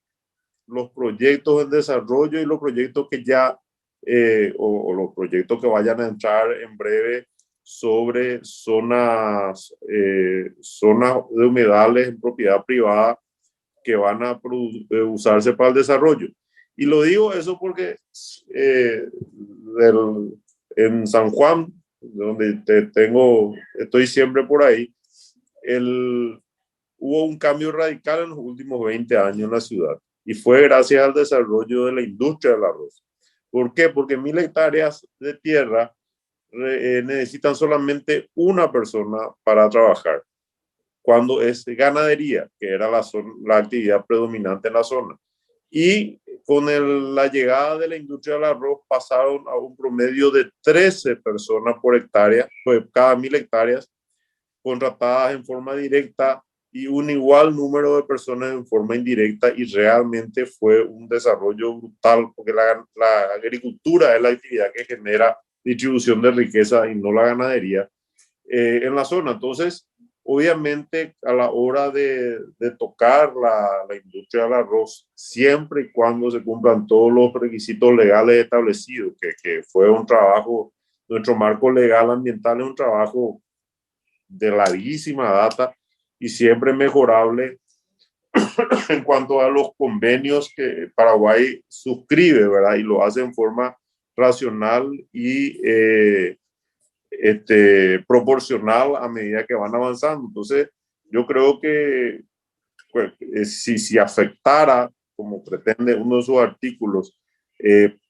los proyectos en desarrollo y los proyectos que ya, o los proyectos que vayan a entrar en breve sobre zonas de humedales en propiedad privada que van a usarse para el desarrollo. Y lo digo eso porque en San Juan, donde estoy siempre por ahí, hubo un cambio radical en los últimos 20 años en la ciudad. Y fue gracias al desarrollo de la industria del arroz. ¿Por qué? Porque 1000 hectáreas de tierra necesitan solamente una persona para trabajar. Cuando es ganadería, que era la actividad predominante en la zona. Y con la llegada de la industria del arroz pasaron a un promedio de 13 personas por hectárea, pues cada 1000 hectáreas contratadas en forma directa y un igual número de personas en forma indirecta, y realmente fue un desarrollo brutal porque la agricultura es la actividad que genera distribución de riqueza y no la ganadería en la zona. Entonces, obviamente, a la hora de tocar la industria del arroz, siempre y cuando se cumplan todos los requisitos legales establecidos, que fue un trabajo, nuestro marco legal ambiental es un trabajo de larguísima data y siempre mejorable en cuanto a los convenios que Paraguay suscribe, ¿verdad? Y lo hace en forma racional y proporcional a medida que van avanzando. Entonces, yo creo que pues, si afectara, como pretende uno de sus artículos,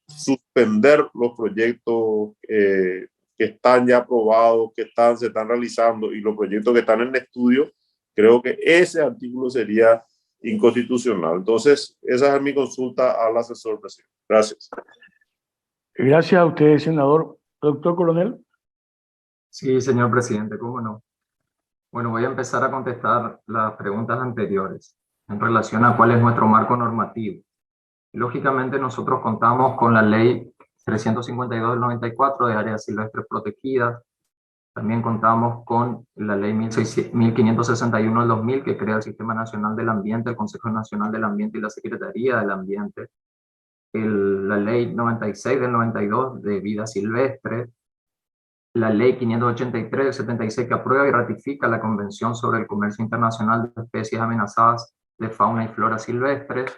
suspender los proyectos que están ya aprobados, que se están realizando y los proyectos que están en estudio, creo que ese artículo sería inconstitucional. Entonces, esa es mi consulta al asesor presidente. Gracias. Gracias a usted, senador. Doctor Coronel. Sí, señor presidente, cómo no. Bueno, voy a empezar a contestar las preguntas anteriores en relación a cuál es nuestro marco normativo. Lógicamente, nosotros contamos con la ley 352 del 94 de áreas silvestres protegidas. También contamos con la ley 1561 del 2000 que crea el Sistema Nacional del Ambiente, el Consejo Nacional del Ambiente y la Secretaría del Ambiente. La ley 96 del 92 de vida silvestre. La ley 583 del 76 que aprueba y ratifica la Convención sobre el Comercio Internacional de Especies Amenazadas de Fauna y Flora Silvestres.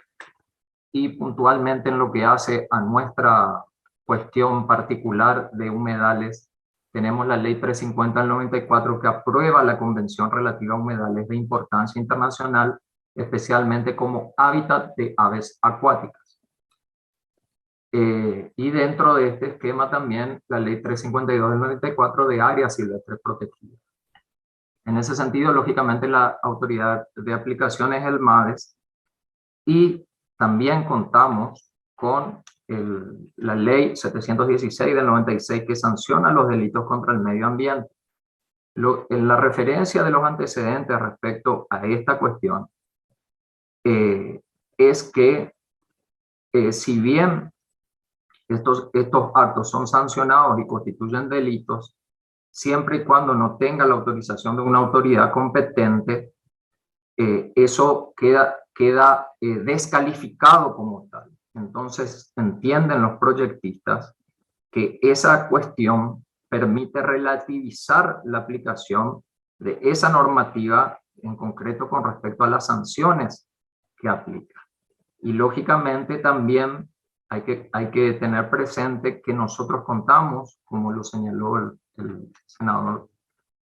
Y puntualmente en lo que hace a nuestra cuestión particular de humedales, tenemos la ley 350 del 94 que aprueba la Convención relativa a humedales de importancia internacional, especialmente como hábitat de aves acuáticas. Y dentro de este esquema también la ley 352 del 94 de áreas silvestres protegidas. En ese sentido, lógicamente, la autoridad de aplicación es el MADES y también contamos con la ley 716 del 96 que sanciona los delitos contra el medio ambiente. En la referencia de los antecedentes respecto a esta cuestión es que si bien estos actos son sancionados y constituyen delitos, siempre y cuando no tenga la autorización de una autoridad competente, eso queda descalificado como tal. Entonces, entienden los proyectistas que esa cuestión permite relativizar la aplicación de esa normativa, en concreto con respecto a las sanciones que aplica. Y lógicamente también hay que tener presente que nosotros contamos, como lo señaló el senador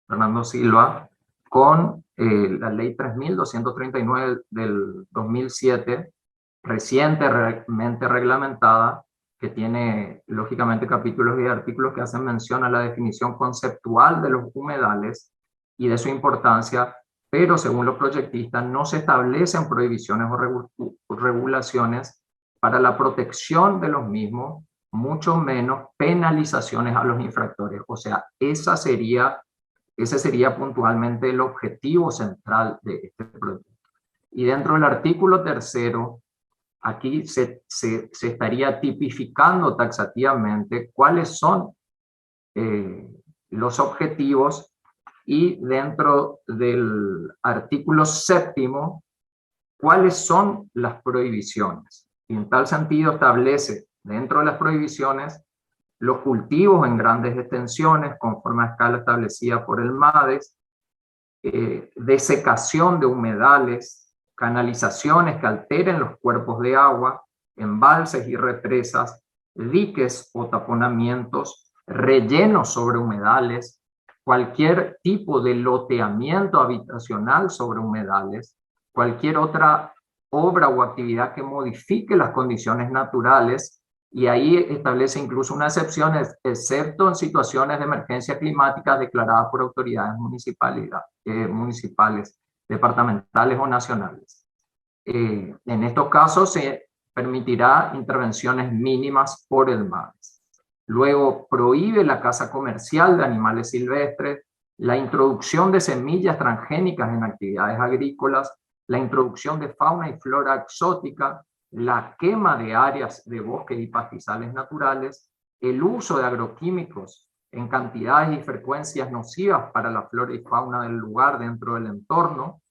Fernando Silva, con la ley 3239 del 2007, recientemente reglamentada, que tiene lógicamente capítulos y artículos que hacen mención a la definición conceptual de los humedales y de su importancia, pero según los proyectistas no se establecen prohibiciones o regulaciones para la protección de los mismos, mucho menos penalizaciones a los infractores. O sea, ese sería puntualmente el objetivo central de este proyecto. Y dentro del artículo 3º, aquí se estaría tipificando taxativamente cuáles son los objetivos, y dentro del artículo 7º, cuáles son las prohibiciones. Y en tal sentido establece dentro de las prohibiciones los cultivos en grandes extensiones conforme a escala establecida por el MADES, desecación de humedales, canalizaciones que alteren los cuerpos de agua, embalses y represas, diques o taponamientos, rellenos sobre humedales, cualquier tipo de loteamiento habitacional sobre humedales, cualquier otra obra o actividad que modifique las condiciones naturales, y ahí establece incluso una excepción, excepto en situaciones de emergencia climática declaradas por autoridades municipales, departamentales o nacionales. En estos casos se permitirá intervenciones mínimas por el MADES. Luego prohíbe la caza comercial de animales silvestres, la introducción de semillas transgénicas en actividades agrícolas, la introducción de fauna y flora exótica, la quema de áreas de bosques y pastizales naturales, el uso de agroquímicos en cantidades y frecuencias nocivas para la flora y fauna del lugar dentro del entorno,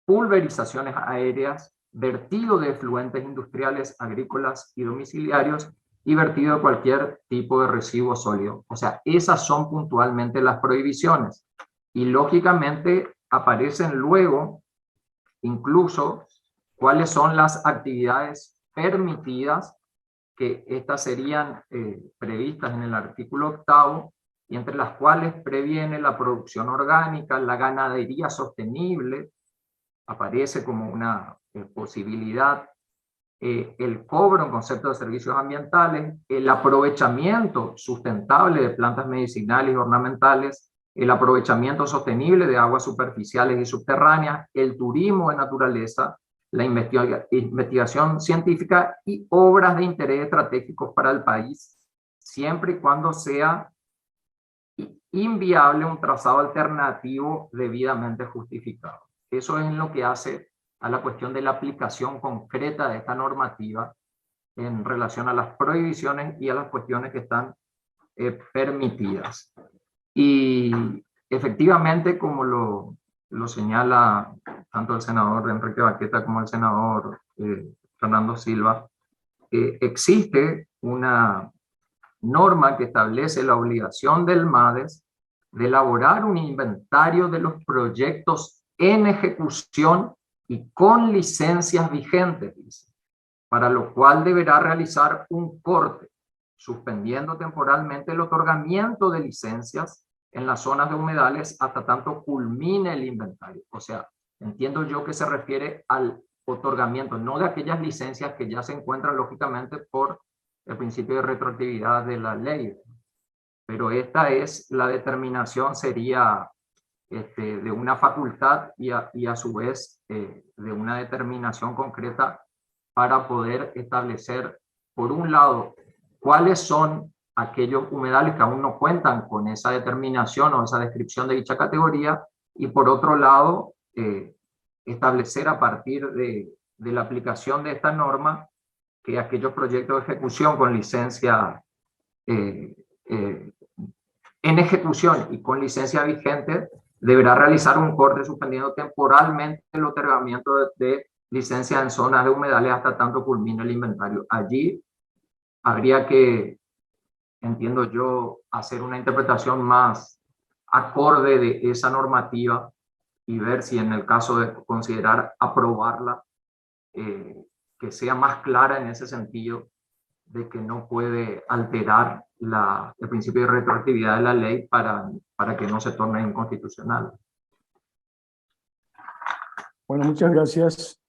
pulverizaciones aéreas, vertido de efluentes industriales, agrícolas y domiciliarios, y vertido de cualquier tipo de residuo sólido. O sea, esas son puntualmente las prohibiciones. Y lógicamente aparecen luego incluso cuáles son las actividades permitidas, que estas serían previstas en el artículo 8º, y entre las cuales previene la producción orgánica, la ganadería sostenible, aparece como una posibilidad, el cobro en concepto de servicios ambientales, el aprovechamiento sustentable de plantas medicinales y ornamentales, el aprovechamiento sostenible de aguas superficiales y subterráneas, el turismo de naturaleza, la investigación científica y obras de interés estratégicos para el país, siempre y cuando sea inviable un trazado alternativo debidamente justificado. Eso es lo que hace a la cuestión de la aplicación concreta de esta normativa en relación a las prohibiciones y a las cuestiones que están permitidas. Y efectivamente, como lo señala tanto el senador Enrique Baqueta como el senador Fernando Silva, existe una norma que establece la obligación del MADES de elaborar un inventario de los proyectos en ejecución y con licencias vigentes, dice, para lo cual deberá realizar un corte, suspendiendo temporalmente el otorgamiento de licencias en las zonas de humedales hasta tanto culmine el inventario. O sea, entiendo yo que se refiere al otorgamiento, no de aquellas licencias que ya se encuentran lógicamente por el principio de retroactividad de la ley. Pero esta es la determinación, sería de una facultad y a su vez de una determinación concreta para poder establecer, por un lado, cuáles son aquellos humedales que aún no cuentan con esa determinación o esa descripción de dicha categoría, y por otro lado, establecer a partir de la aplicación de esta norma que aquellos proyectos de ejecución con licencia en ejecución y con licencia vigente deberá realizar un corte suspendiendo temporalmente el otorgamiento de licencia en zonas de humedales hasta tanto culmine el inventario. Allí habría que, entiendo yo, hacer una interpretación más acorde de esa normativa y ver si en el caso de considerar aprobarla, que sea más clara en ese sentido de que no puede alterar el principio de retroactividad de la ley para que no se torne inconstitucional. Bueno, muchas gracias.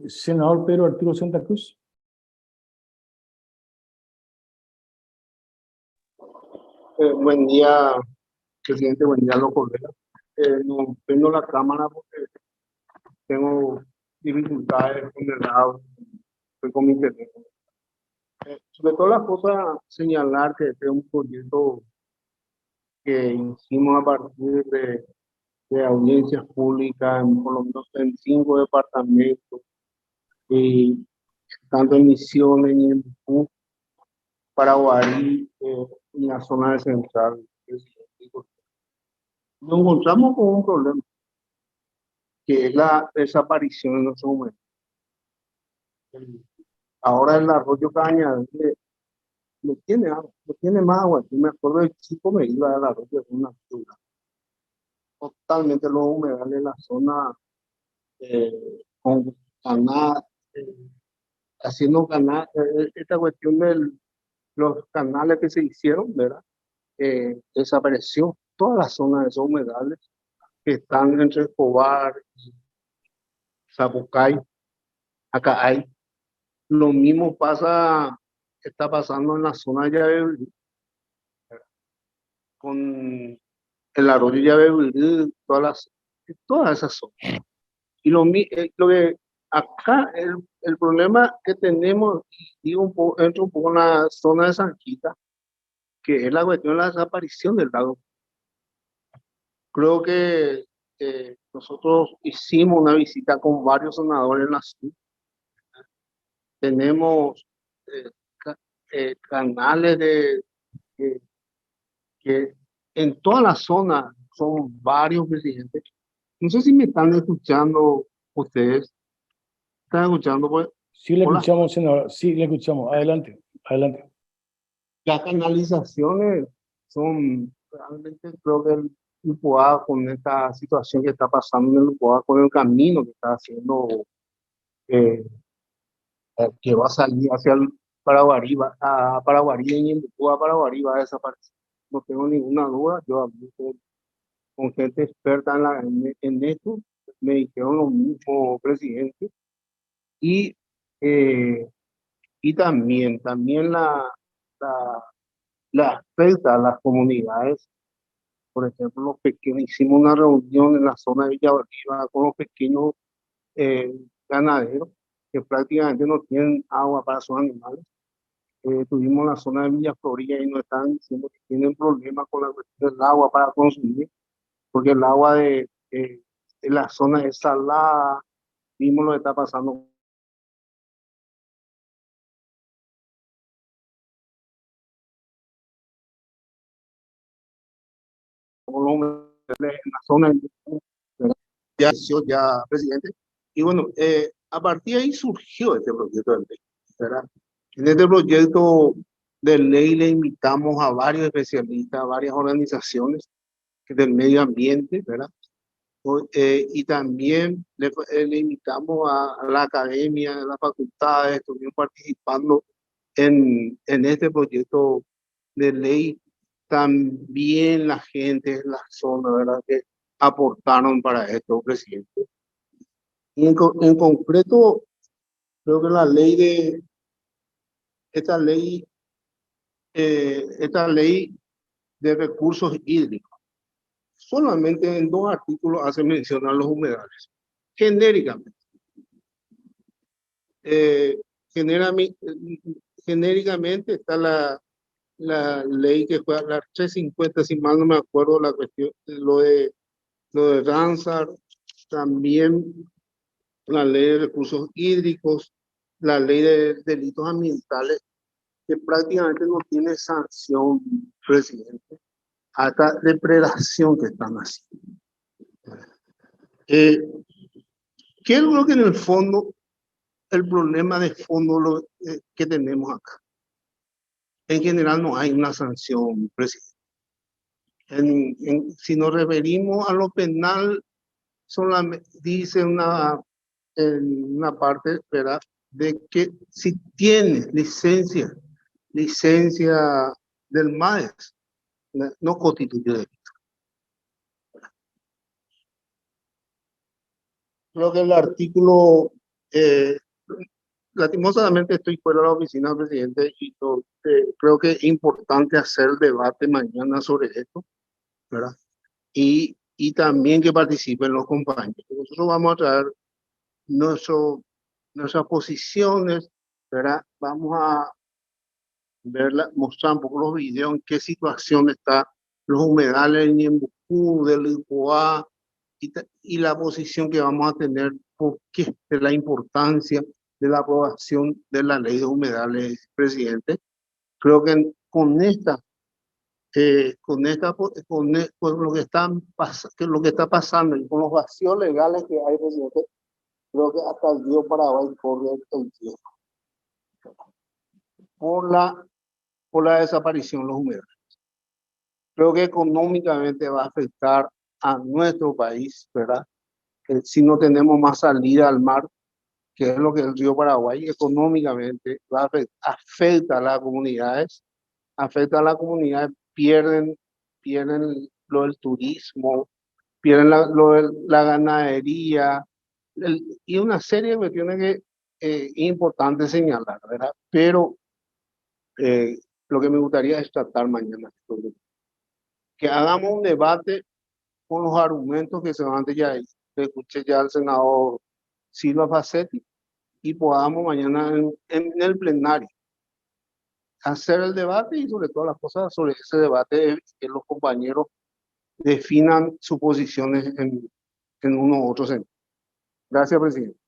Senador Pedro Arturo Santa Cruz. Buen día, presidente. Buen día, los colegas. No tengo la cámara porque tengo dificultades con el audio, estoy con mi teléfono. Sobre todas las cosas, señalar que este es un proyecto que hicimos a partir de audiencias públicas, por lo menos en 5 departamentos, y tanto en Misiones y en Bucú, Paraguarí, en la zona de Central. Nos encontramos con un problema, que es la desaparición de nuestros humedales. Ahora el arroyo Caña no tiene más agua. Yo me acuerdo del chico, me iba al arroyo de una altura. Totalmente los humedales en la zona con canal, haciendo canal, esta cuestión de los canales que se hicieron, ¿verdad? Desapareció toda la zona de esos humedales que están entre Escobar y Zapucay. Acá hay. Lo mismo está pasando en la zona de Llavegurí, con el arroyo Llavegurí, todas esas zonas. Y lo que acá, el problema que tenemos, entro un poco en la zona de Sanquita, que es la cuestión de la desaparición del lago. Creo que nosotros hicimos una visita con varios senadores en la sur. Tenemos canales que en toda la zona son varios presidentes. No sé si me están escuchando ustedes. ¿Están escuchando? Pues, Sí, le hola. escuchamos, senador. Sí, le escuchamos. Adelante, adelante. Las canalizaciones son realmente, creo que el UPOA, con esta situación que está pasando en el UPOA, con el camino que está haciendo, que va a salir hacia el Paraguarí, a Paraguarí, y en UPOA Paraguarí va a desaparecer. no tengo ninguna duda. Yo hablé con gente experta en esto, me dijeron lo mismo, presidente. Y, y también la afecta a las comunidades. Por ejemplo, los pequeños, hicimos una reunión en la zona de Villa Oliva con los pequeños ganaderos que prácticamente no tienen agua para sus animales. Tuvimos la zona de Villa Florida y nos están diciendo que tienen problemas con la cuestión del agua para consumir, porque el agua de la zona es salada, mismo lo que está pasando con los humedales en la zona ya, presidente. Y bueno, a partir de ahí surgió este proyecto de ley, ¿verdad? En este proyecto de ley le invitamos a varios especialistas, a varias organizaciones del medio ambiente, ¿verdad? Y también le invitamos a la academia, a las facultades, estuvieron participando en este proyecto de ley. También la gente de la zona, ¿verdad?, que aportaron para esto, presidente. Y en concreto, creo que esta ley de recursos hídricos, solamente en 2 artículos hace mención a los humedales, genéricamente. Genéricamente está la ley que fue la 350, si mal no me acuerdo, la cuestión, lo de Ramsar, también la ley de recursos hídricos, la ley de delitos ambientales, que prácticamente no tiene sanción, presidente, hasta depredación que están haciendo. ¿Qué es lo que en el fondo, el problema de fondo que tenemos acá? En general no hay una sanción, presidente. Si nos referimos a lo penal, solamente dice en una parte, ¿verdad?, de que si tiene licencia del MAES, no constituye delito. Creo que el artículo, lastimosamente estoy fuera de la oficina, presidente, y creo que es importante hacer el debate mañana sobre esto, ¿verdad? Y también que participen los compañeros. Nosotros vamos a traer nuestras posiciones, ¿verdad? Vamos a mostrar un poco los videos en qué situación están los humedales en Ñembucú, del Ipoá, y la posición que vamos a tener, por qué de la importancia de la aprobación de la ley de humedales, presidente. Creo que con lo que está pasando y con los vacíos legales que hay, presidente, creo que hasta el río Paraguay corre el tiempo por la desaparición de los humedales. Creo que económicamente va a afectar a nuestro país, ¿verdad? Si no tenemos más salida al mar, que es lo que el río Paraguay, económicamente afecta a las comunidades, pierden lo del turismo, pierden la ganadería, y una serie de cuestiones que es importante señalar, ¿verdad? Pero lo que me gustaría es tratar mañana, que hagamos un debate con los argumentos que se van ya ahí. Escuché ya al senador Silva Facetti, y podamos mañana en el plenario hacer el debate, y sobre todas las cosas sobre ese debate, que los compañeros definan sus posiciones en uno u otro sentido. Gracias, presidente.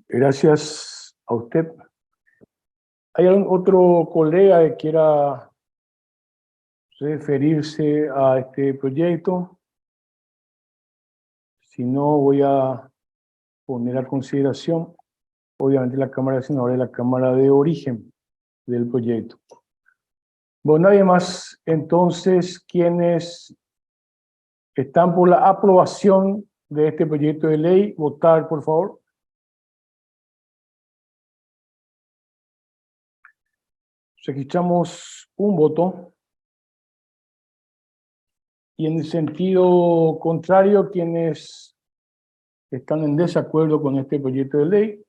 Gracias a usted. ¿Hay algún otro colega que quiera referirse a este proyecto? Si no, voy a poner a consideración, obviamente, la Cámara de Senadores, la Cámara de Origen del proyecto. Bueno, nadie más. Entonces, quienes están por la aprobación de este proyecto de ley, votar, por favor. Registramos un voto. Y en el sentido contrario, quienes están en desacuerdo con este proyecto de ley,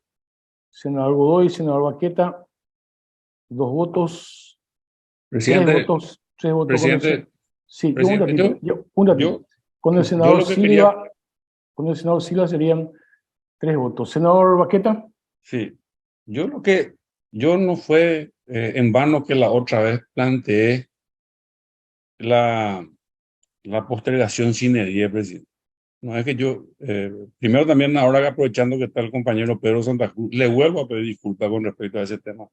senador Godoy, senador Baqueta, 2 votos, Presidente, 3 votos, 3 votos. presidente, Sí, presidente, un ratito. Con el senador lo que Silva, con el senador Silva serían 3 votos. Senador Baqueta. Sí, yo no fue en vano que la otra vez planteé la postergación sine die, presidente. No es que yo, primero también ahora que aprovechando que está el compañero Pedro Santa Cruz, le vuelvo a pedir disculpas con respecto a ese tema.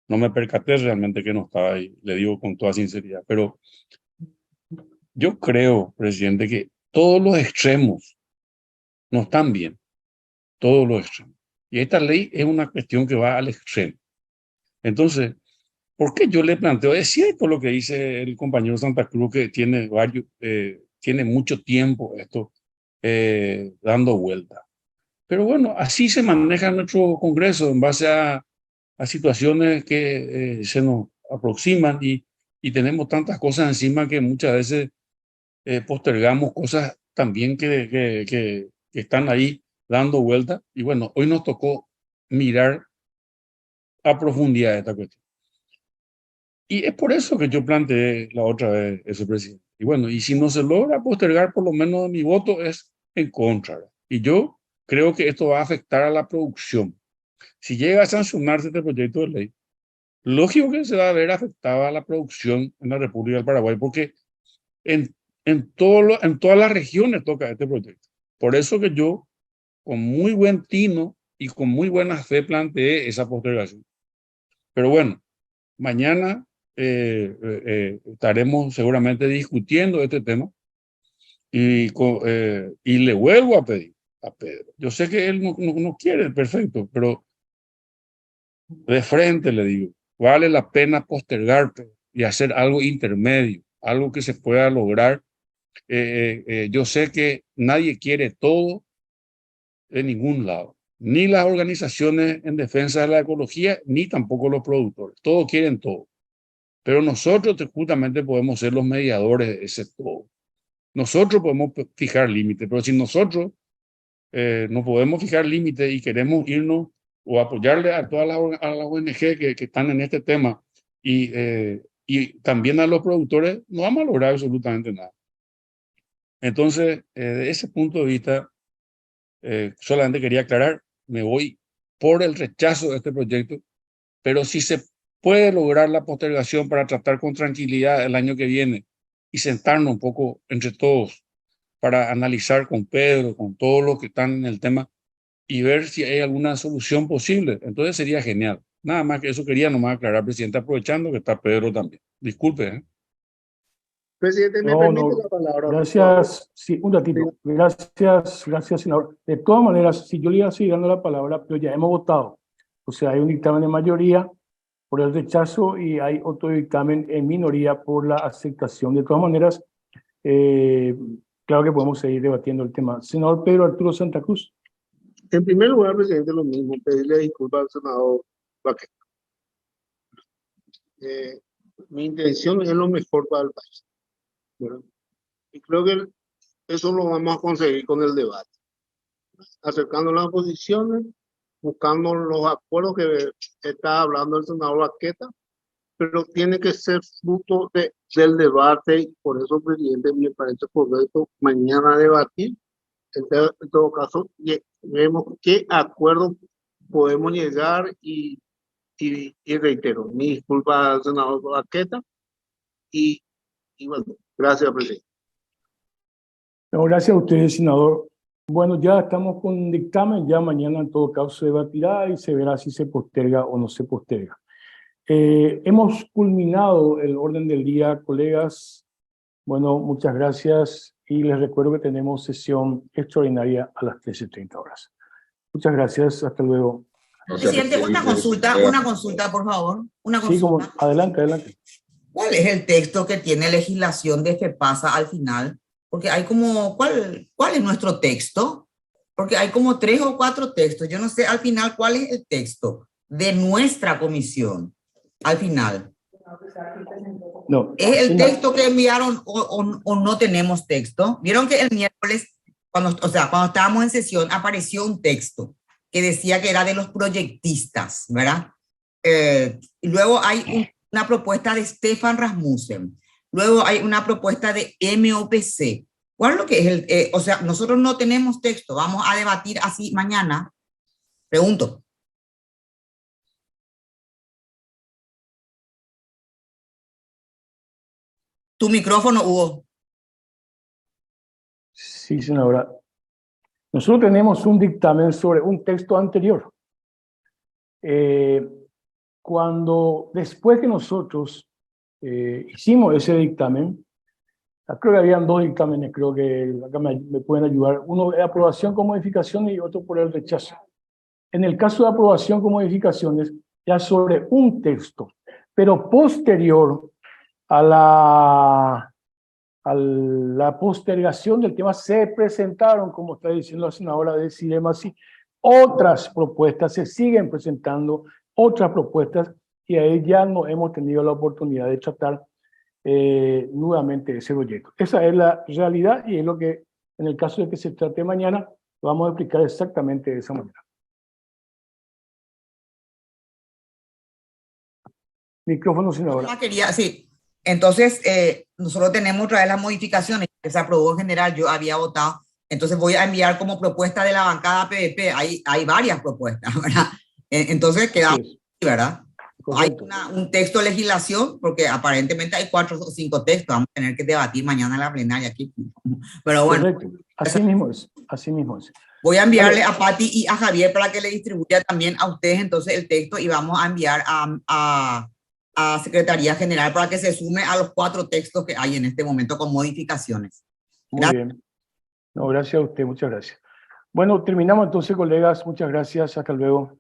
No me percaté realmente que no estaba ahí, le digo con toda sinceridad, pero yo creo, presidente, que todos los extremos no están bien, todos los extremos. Y esta ley es una cuestión que va al extremo. Entonces, ¿por qué yo le planteo? Es cierto lo que dice el compañero Santa Cruz, que tiene tiene mucho tiempo esto dando vuelta. Pero bueno, así se maneja nuestro Congreso en base a situaciones que se nos aproximan y tenemos tantas cosas encima que muchas veces postergamos cosas también que están ahí dando vuelta. Y bueno, hoy nos tocó mirar a profundidad esta cuestión. Y es por eso que yo planteé la otra vez eso, presidente. Y bueno, y si no se logra postergar, por lo menos mi voto es en contra. Y yo creo que esto va a afectar a la producción. Si llega a sancionarse este proyecto de ley, lógico que se va a ver afectada a la producción en la República del Paraguay, porque en todas las regiones toca este proyecto. Por eso que yo, con muy buen tino y con muy buena fe, planteé esa postergación. Pero bueno, mañana estaremos seguramente discutiendo este tema y le vuelvo a pedir a Pedro. Yo sé que él no quiere, perfecto, pero de frente le digo, vale la pena postergarte y hacer algo intermedio, algo que se pueda lograr. Yo sé que nadie quiere todo de ningún lado, ni las organizaciones en defensa de la ecología, ni tampoco los productores. Todos quieren todo. Pero nosotros justamente podemos ser los mediadores de ese todo. Nosotros podemos fijar límites, pero si nosotros no podemos fijar límites y queremos irnos o apoyarle a todas las ONG que están en este tema y también a los productores, no vamos a lograr absolutamente nada. Entonces, de ese punto de vista, solamente quería aclarar, me voy por el rechazo de este proyecto, pero si se puede lograr la postergación para tratar con tranquilidad el año que viene y sentarnos un poco entre todos para analizar con Pedro, con todos los que están en el tema y ver si hay alguna solución posible. Entonces sería genial. Nada más que eso quería nomás aclarar, presidente, aprovechando que está Pedro también. Disculpe. Presidente, ¿me permite la palabra? Gracias. Sí, un ratito. Gracias, senador. De todas maneras, si yo le iba a seguir dando la palabra, pero ya hemos votado. O sea, hay un dictamen de mayoría por el rechazo y hay otro dictamen en minoría por la aceptación. De todas maneras, claro que podemos seguir debatiendo el tema. Senador Pedro Arturo Santa Cruz. En primer lugar, presidente, lo mismo, pedirle disculpas al senador Baqueta. Mi intención es lo mejor para el país. ¿Verdad? Y creo que eso lo vamos a conseguir con el debate. Acercando las posiciones, buscando los acuerdos que está hablando el senador Baqueta, pero tiene que ser fruto del debate y por eso, presidente, me parece correcto mañana debatir. En todo caso, vemos qué acuerdo podemos llegar y reitero, mi disculpa al senador Baqueta y bueno, gracias, presidente. No, gracias a usted, senador. Bueno, ya estamos con un dictamen, ya mañana en todo caso se debatirá y se verá si se posterga o no se posterga. Hemos culminado el orden del día, colegas. Bueno, muchas gracias y les recuerdo que tenemos sesión extraordinaria a las 13:30 horas. Muchas gracias, hasta luego. Presidente, una consulta, por favor. Una consulta. Sí, como, adelante. ¿Cuál es el texto que tiene legislación de FEPASA al final? Porque hay como, ¿cuál es nuestro texto? Porque hay como 3 o 4 textos. Yo no sé al final cuál es el texto de nuestra comisión. Al final. No, ¿Es el sí, texto que enviaron o no tenemos texto? Vieron que el miércoles, cuando estábamos en sesión, apareció un texto que decía que era de los proyectistas, ¿verdad? Y luego hay una propuesta de Stefan Rasmussen. Luego hay una propuesta de MOPC. ¿Cuál es lo que es o sea, nosotros no tenemos texto. Vamos a debatir así mañana. Pregunto. Tu micrófono, Hugo. Sí, senadora. Nosotros tenemos un dictamen sobre un texto anterior. Después que nosotros hicimos ese dictamen, creo que habían dos dictámenes, creo que acá me pueden ayudar. Uno de aprobación con modificación y otro por el rechazo. En el caso de aprobación con modificaciones, ya sobre un texto, pero posterior a la postergación del tema, se presentaron, como está diciendo la senadora de Ciremasi, otras propuestas, se siguen presentando otras propuestas, y ahí ya no hemos tenido la oportunidad de tratar nuevamente ese proyecto. Esa es la realidad y es lo que, en el caso de que se trate mañana, lo vamos a explicar exactamente de esa manera. Micrófono, senadora. Sí. Entonces, nosotros tenemos otra vez las modificaciones que se aprobó en general, yo había votado. Entonces voy a enviar como propuesta de la bancada PVP, hay varias propuestas, ¿verdad? Entonces quedamos, ¿verdad? Correcto. Hay un texto de legislación, porque aparentemente hay 4 o 5 textos, vamos a tener que debatir mañana en la plenaria aquí. Pero bueno. Correcto, así mismo es, así mismo es. Voy a enviarle a Pati y a Javier para que le distribuya también a ustedes entonces el texto y vamos a enviar a Secretaría General para que se sume a los 4 textos que hay en este momento con modificaciones. Muy bien. No, gracias a usted, muchas gracias. Bueno, terminamos entonces, colegas. Muchas gracias. Hasta luego.